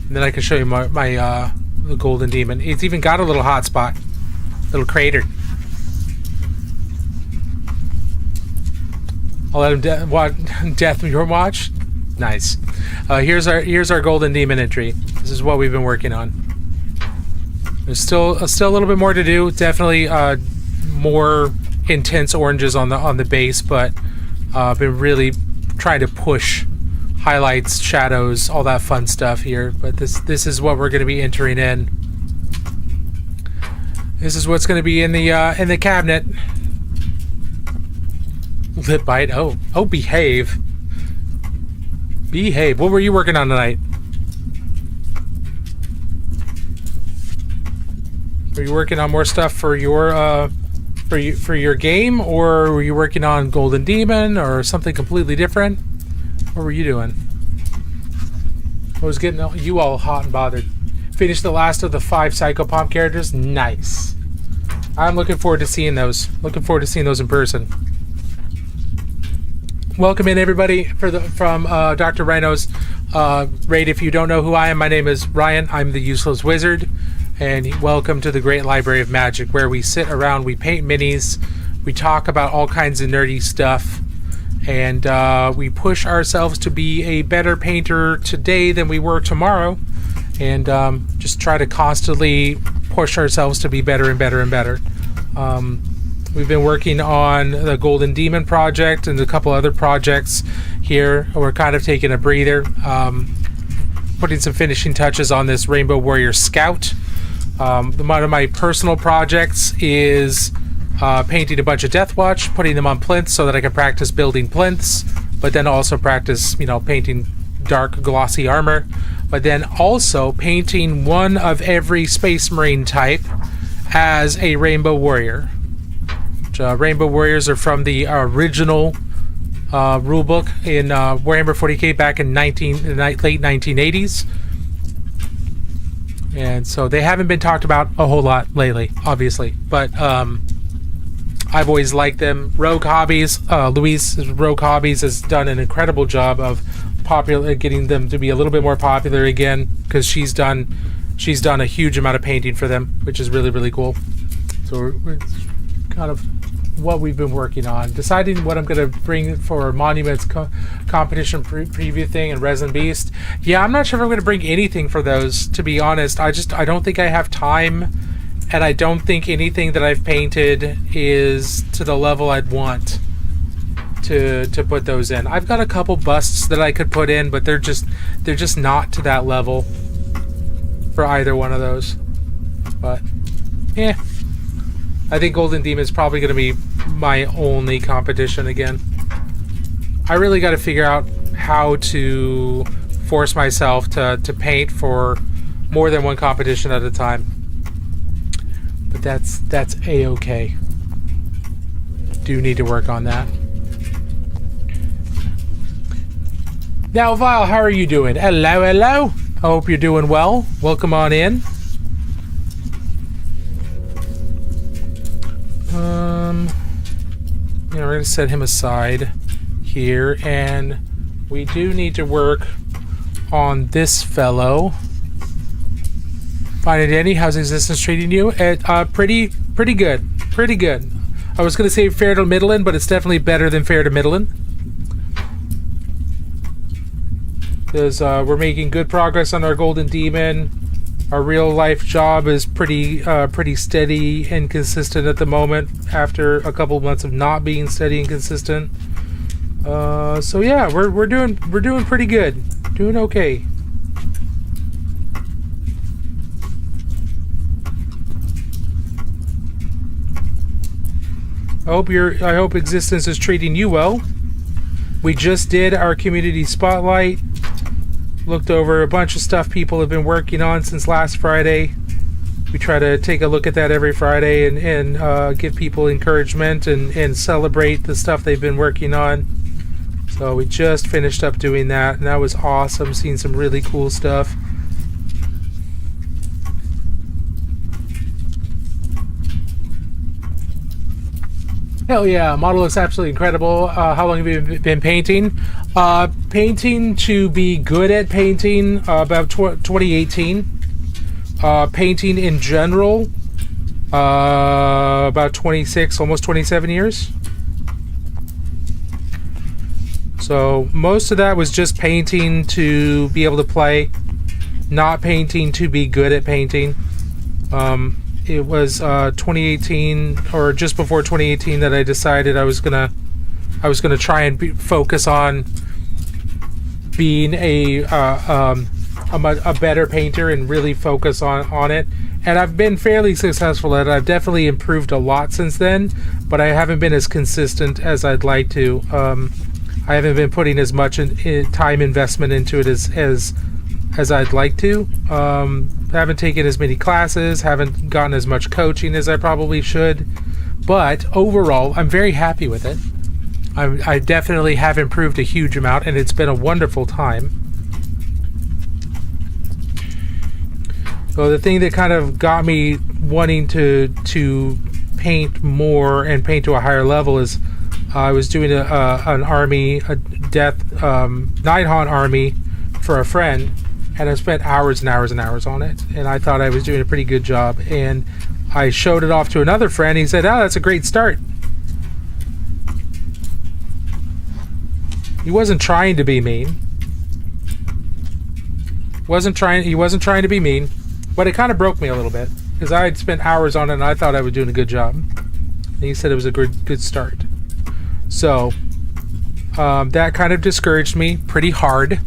And then I can show you my the Golden Demon. It's even got a little hot spot, little crater. I'll let him death your watch. Nice. Here's our Golden Demon entry. This is what we've been working on. There's still a little bit more to do. Definitely more intense oranges on the base, but I've been really trying to push highlights, shadows, all that fun stuff here. But this is what we're going to be entering in. This is what's going to be in the cabinet. Lip bite. Oh, behave. Behave. What were you working on tonight? Were you working on more stuff for your for your game, or were you working on Golden Demon or something completely different? What were you doing? I was getting you all hot and bothered. Finished the last of the 5 Psychopomp characters. Nice. I'm looking forward to seeing those. Looking forward to seeing those in person. Welcome in everybody from Dr. Rhino's raid. If you don't know who I am, my name is Ryan. I'm the Useless Wizard, and welcome to the Great Library of Magic, where we sit around, we paint minis, we talk about all kinds of nerdy stuff, and we push ourselves to be a better painter today than we were tomorrow, and just try to constantly push ourselves to be better and better and better. We've been working on the Golden Demon project and a couple other projects here. We're kind of taking a breather, putting some finishing touches on this Rainbow Warrior Scout. One of my personal projects is painting a bunch of Deathwatch, putting them on plinths so that I can practice building plinths, but then also practice, painting dark glossy armor, but then also painting one of every Space Marine type as a Rainbow Warrior. Rainbow Warriors are from the original rulebook in Warhammer 40k back in late 1980s. And so they haven't been talked about a whole lot lately, obviously. But I've always liked them. Rogue Hobbies, Louise Rogue Hobbies has done an incredible job of getting them to be a little bit more popular again, because she's done a huge amount of painting for them, which is really, really cool. So we're kind of what we've been working on, deciding what I'm going to bring for Monuments competition preview thing and Resin Beast. Yeah, I'm not sure if I'm going to bring anything for those, to be honest. I don't think I have time, and I don't think anything that I've painted is to the level I'd want to put those in. I've got a couple busts that I could put in, but they're just not to that level for either one of those. But yeah, I think Golden Demon is probably going to be my only competition again. I really got to figure out how to force myself to paint for more than one competition at a time. But that's a-okay. Do need to work on that. Now, Vile, how are you doing? Hello, hello. I hope you're doing well. Welcome on in. We're going to set him aside here, and we do need to work on this fellow. Fine and Danny, how's existence treating you? Pretty good. Pretty good. I was going to say fair to middling, but it's definitely better than fair to middling. Because we're making good progress on our Golden Demon. Our real life job is pretty steady and consistent at the moment, after a couple months of not being steady and consistent. So yeah, we're doing pretty good. Doing okay. I hope existence is treating you well. We just did our community spotlight. Looked over a bunch of stuff people have been working on since last Friday. We try to take a look at that every Friday and give people encouragement and celebrate the stuff they've been working on. So we just finished up doing that, and that was awesome, seeing some really cool stuff. Hell yeah, model looks absolutely incredible. How long have you been painting? Painting to be good at painting, about 2018. Painting in general, about 26, almost 27 years. So most of that was just painting to be able to play, not painting to be good at painting. It was 2018, or just before 2018, that I decided I was gonna try and focus on being a better painter and really focus on it. And I've been fairly successful at it. I've definitely improved a lot since then, but I haven't been as consistent as I'd like to. I haven't been putting as much time investment into it as I'd like to. Haven't taken as many classes, haven't gotten as much coaching as I probably should, but overall I'm very happy with it. I definitely have improved a huge amount, and it's been a wonderful time. So the thing that kind of got me wanting to paint more and paint to a higher level is I was doing an army, a death Nighthaunt army for a friend, and I spent hours and hours and hours on it, and I thought I was doing a pretty good job, and I showed it off to another friend. He said, "Oh, that's a great start." He wasn't trying to be mean. He wasn't trying to be mean, but it kind of broke me a little bit because I had spent hours on it and I thought I was doing a good job. And he said it was a good start. So that kind of discouraged me pretty hard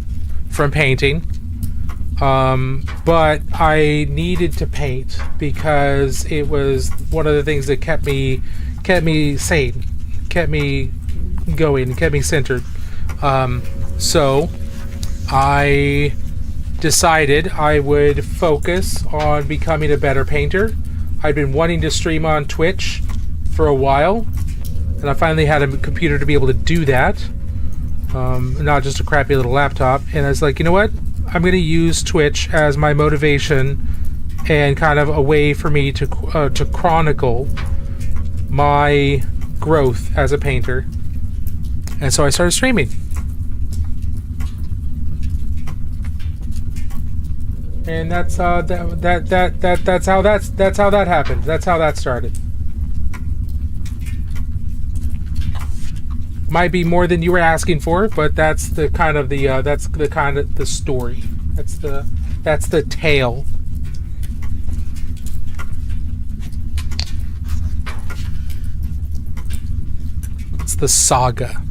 from painting. But I needed to paint because it was one of the things that kept me sane, kept me going, kept me centered. So I decided I would focus on becoming a better painter. I'd been wanting to stream on Twitch for a while, and I finally had a computer to be able to do that, not just a crappy little laptop. And I was like, you know what? I'm going to use Twitch as my motivation and kind of a way for me to chronicle my growth as a painter. And so I started streaming. And that's how that happened. That's how that started. Might be more than you were asking for, but that's the kind of the story. That's the tale. It's the saga.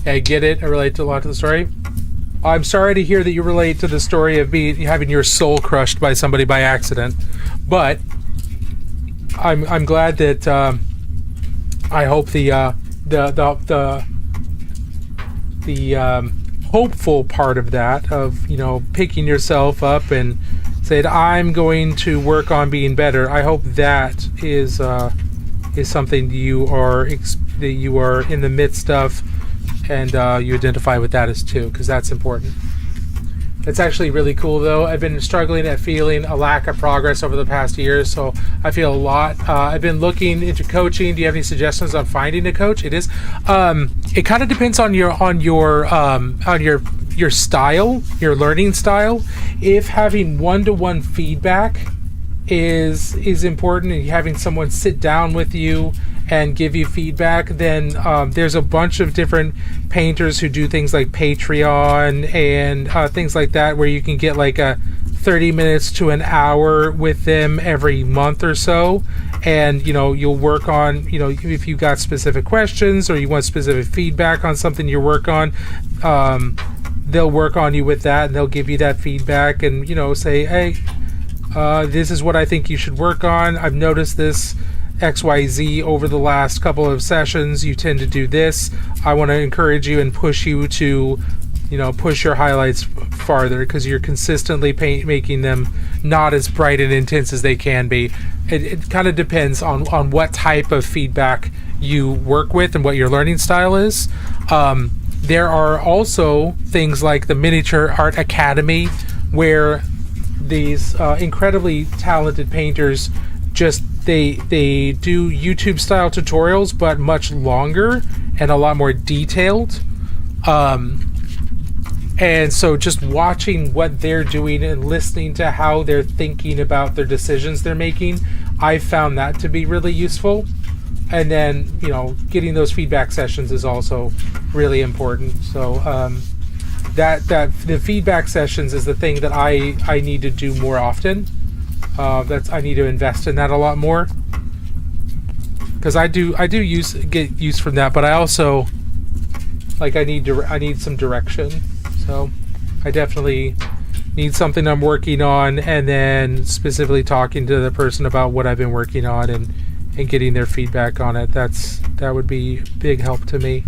I get it. I relate to a lot to the story. I'm sorry to hear that you relate to the story of having your soul crushed by somebody by accident, but I'm glad that I hope the hopeful part of that, of picking yourself up and said I'm going to work on being better. I hope that is something you are in the midst of. And you identify with that as too, because that's important. It's actually really cool, though. I've been struggling at feeling a lack of progress over the past year, so I feel a lot. I've been looking into coaching. Do you have any suggestions on finding a coach? It kind of depends on your style, your learning style. If having one-to-one feedback is important, and having someone sit down with you and give you feedback, then there's a bunch of different painters who do things like Patreon and things like that, where you can get like a 30 minutes to an hour with them every month or so, and you'll work on, if you got specific questions or you want specific feedback on something you work on, they'll work on you with that, and they'll give you that feedback and say, hey, this is what I think you should work on. I've noticed this XYZ over the last couple of sessions. You tend to do this. I want to encourage you and push you to push your highlights farther, because you're consistently making them not as bright and intense as they can be. It kind of depends on what type of feedback you work with and what your learning style is. There are also things like the Miniature Art Academy, where these incredibly talented painters they do YouTube style tutorials, but much longer and a lot more detailed. And so just watching what they're doing and listening to how they're thinking about their decisions they're making, I found that to be really useful. And then, getting those feedback sessions is also really important. So that the feedback sessions is the thing that I need to do more often. I need to invest in that a lot more, because I do get use from that, but I also I need some direction. So I definitely need something I'm working on, and then specifically talking to the person about what I've been working on and getting their feedback on it. That would be big help to me.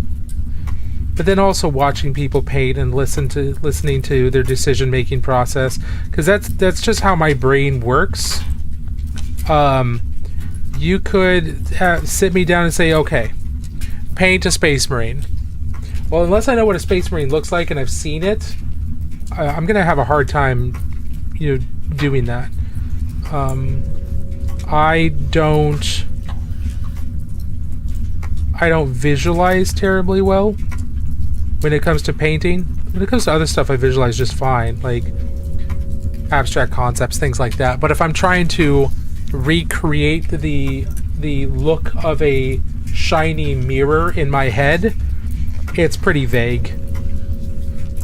But then also watching people paint and listening to their decision-making process, because that's just how my brain works. You could sit me down and say, okay, paint a Space Marine. Well, unless I know what a Space Marine looks like and I've seen it, I'm gonna have a hard time, doing that. I don't visualize terribly well when it comes to painting. When it comes to other stuff, I visualize just fine. Like abstract concepts, things like that. But if I'm trying to recreate the look of a shiny mirror in my head, it's pretty vague.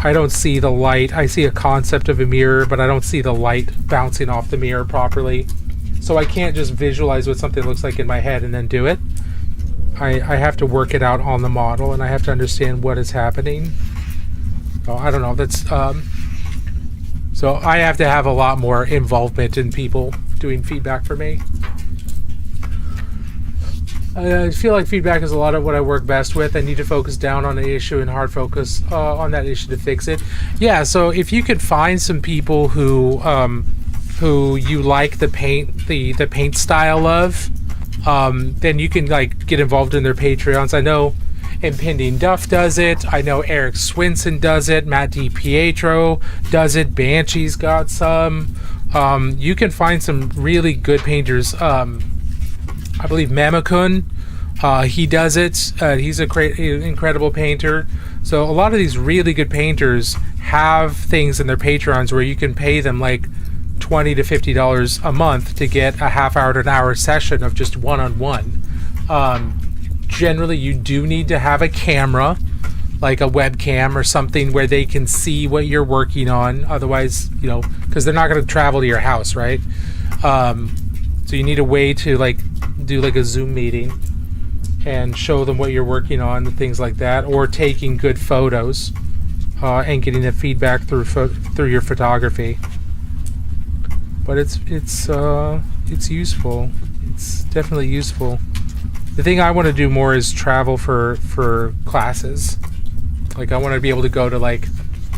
I don't see the light. I see a concept of a mirror, but I don't see the light bouncing off the mirror properly. So I can't just visualize what something looks like in my head and then do it. I have to work it out on the model, and I have to understand what is happening. Oh, I don't know. That's so I have to have a lot more involvement in people doing feedback for me. I feel like feedback is a lot of what I work best with. I need to focus down on an issue and hard focus on that issue to fix it. Yeah, so if you could find some people who you like the paint style of, then you can like get involved in their Patreons. I know Impending Duff does it. I know Eric Swinson does it. Matt DiPietro does it. Banshee's got some. You can find some really good painters. I believe Mamakun, he does it. He's a great, incredible painter. So a lot of these really good painters have things in their Patreons where you can pay them like $20 to $50 a month to get a half hour to an hour session of just one-on-one. Generally, you do need to have a camera, like a webcam or something where they can see what you're working on. Otherwise, because they're not going to travel to your house, right? So you need a way to like do like a Zoom meeting and show them what you're working on and things like that, or taking good photos and getting the feedback through your photography. But it's useful. It's definitely useful. The thing I want to do more is travel for classes. Like I want to be able to go to like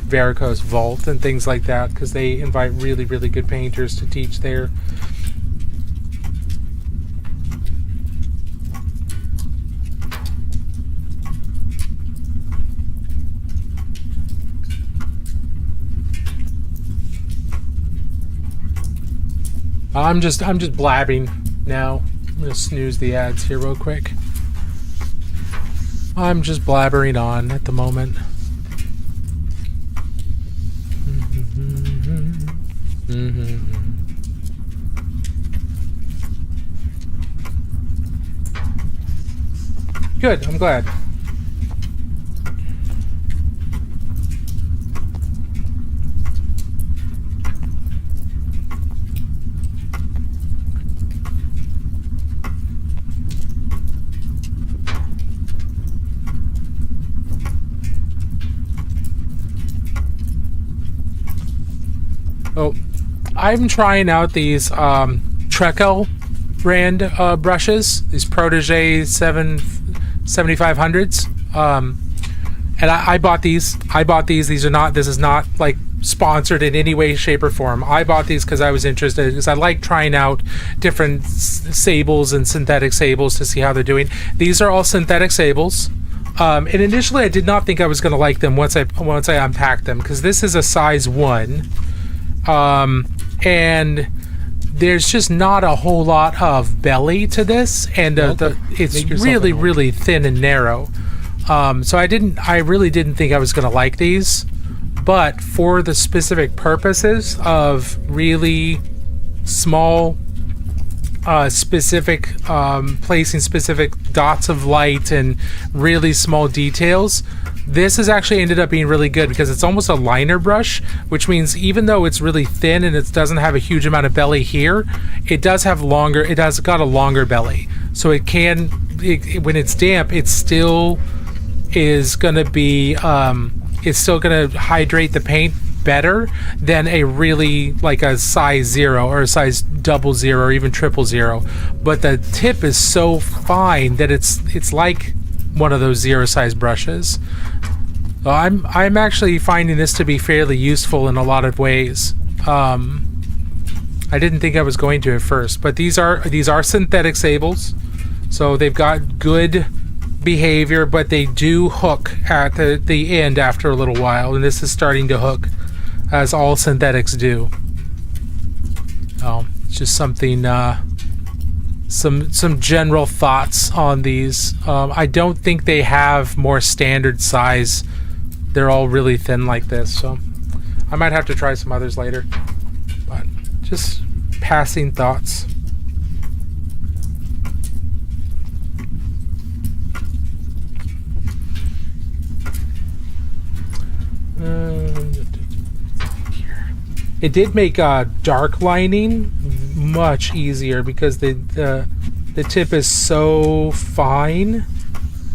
Varicose Vault and things like that, because they invite really, really good painters to teach there. I'm just blabbing now. I'm gonna snooze the ads here real quick. I'm just blabbering on at the moment. Good, I'm glad. Oh, I'm trying out these Treco brand brushes, these Protege 7500s, and I bought these. This is not like sponsored in any way, shape, or form. I bought these because I was interested, because I like trying out different sables and synthetic sables to see how they're doing. These are all synthetic sables. And initially, I did not think I was going to like them once I unpacked them, because this is a size 1. And there's just not a whole lot of belly to this, and it's really, really thin and narrow. So I really didn't think I was going to like these, but for the specific purposes of really small, specific, placing specific dots of light and really small details, this has actually ended up being really good, because it's almost a liner brush, which means even though it's really thin and it doesn't have a huge amount of belly here, it has got a longer belly. So when it's damp, it still is going to be, it's still going to hydrate the paint better than a really like a size 0 or a size 00 or even 000. But the tip is so fine that it's like one of those 0 size brushes. I'm actually finding this to be fairly useful in a lot of ways. I didn't think I was going to at first, but these are synthetic sables, so they've got good behavior, but they do hook at the end after a little while, and this is starting to hook, as all synthetics do. It's just something. Some general thoughts on these. I don't think they have more standard size. They're all really thin like this, so I might have to try some others later. Just passing thoughts. It did make dark lining much easier because the tip is so fine,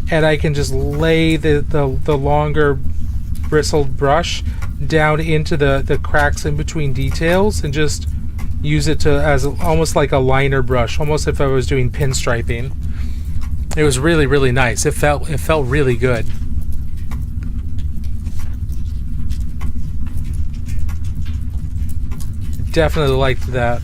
and I can just lay the longer bristled brush down into the cracks in between details and just use it as almost like a liner brush, almost if I was doing pinstriping. It was really, really nice. It felt really good. Definitely liked that.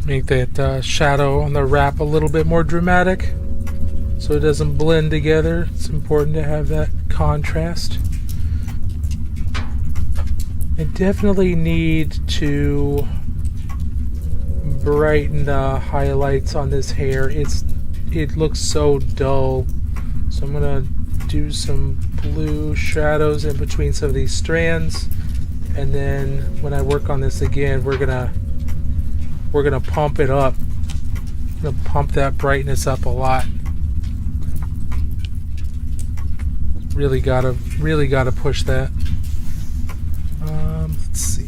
Make that shadow on the wrap a little bit more dramatic so it doesn't blend together. It's important to have that contrast. I definitely need to brighten the highlights on this hair. It looks so dull. So I'm gonna do some blue shadows in between some of these strands, and then when I work on this again, we're gonna pump it up. I'm gonna pump that brightness up a lot. Really gotta push that. Let's see.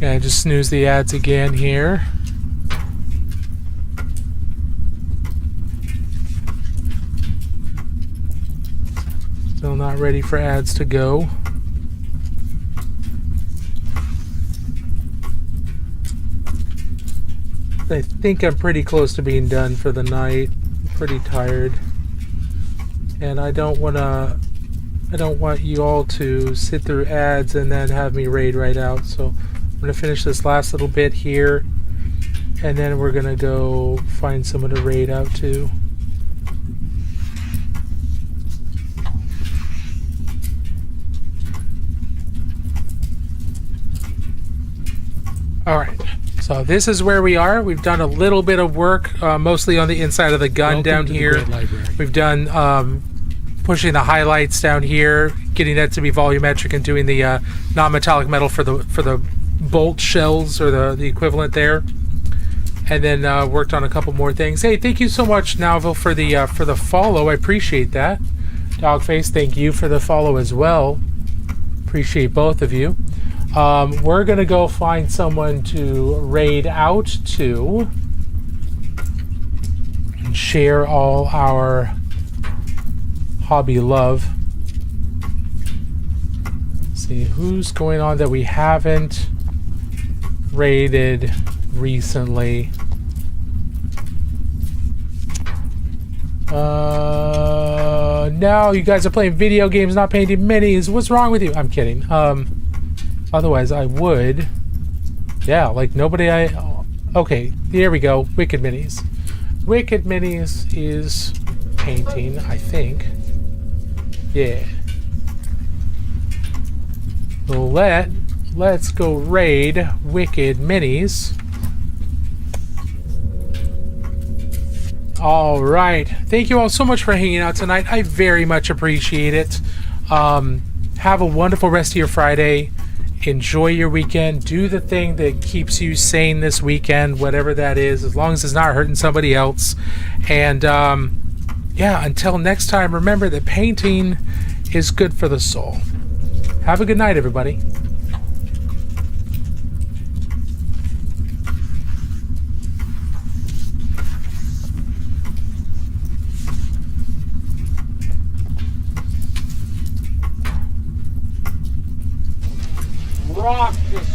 Yeah, just snooze the ads again here. Still not ready for ads to go. I think I'm pretty close to being done for the night. I'm pretty tired. And I don't want you all to sit through ads and then have me raid right out. So I'm gonna finish this last little bit here, and then we're gonna go find someone to raid out to. Alright, so this is where we are. We've done a little bit of work, mostly on the inside of the gun down here. We've done pushing the highlights down here, getting that to be volumetric, and doing the non-metallic metal for the bolt shells, or the equivalent there. And then worked on a couple more things. Hey, thank you so much, Nalville, for the follow. I appreciate that. Dogface, thank you for the follow as well. Appreciate both of you. We're gonna go find someone to raid out to and share all our hobby love. Let's see who's going on that we haven't raided recently. No, you guys are playing video games, not painting minis. What's wrong with you? I'm kidding. Otherwise, I would. Yeah, like nobody. Okay, here we go. Wicked Minis. Wicked Minis is painting, I think. Yeah. So let's go raid Wicked Minis. All right. Thank you all so much for hanging out tonight. I very much appreciate it. Have a wonderful rest of your Friday. Enjoy your weekend. Do the thing that keeps you sane this weekend, whatever that is, as long as it's not hurting somebody else. And yeah, until next time, remember that painting is good for the soul. Have a good night, everybody.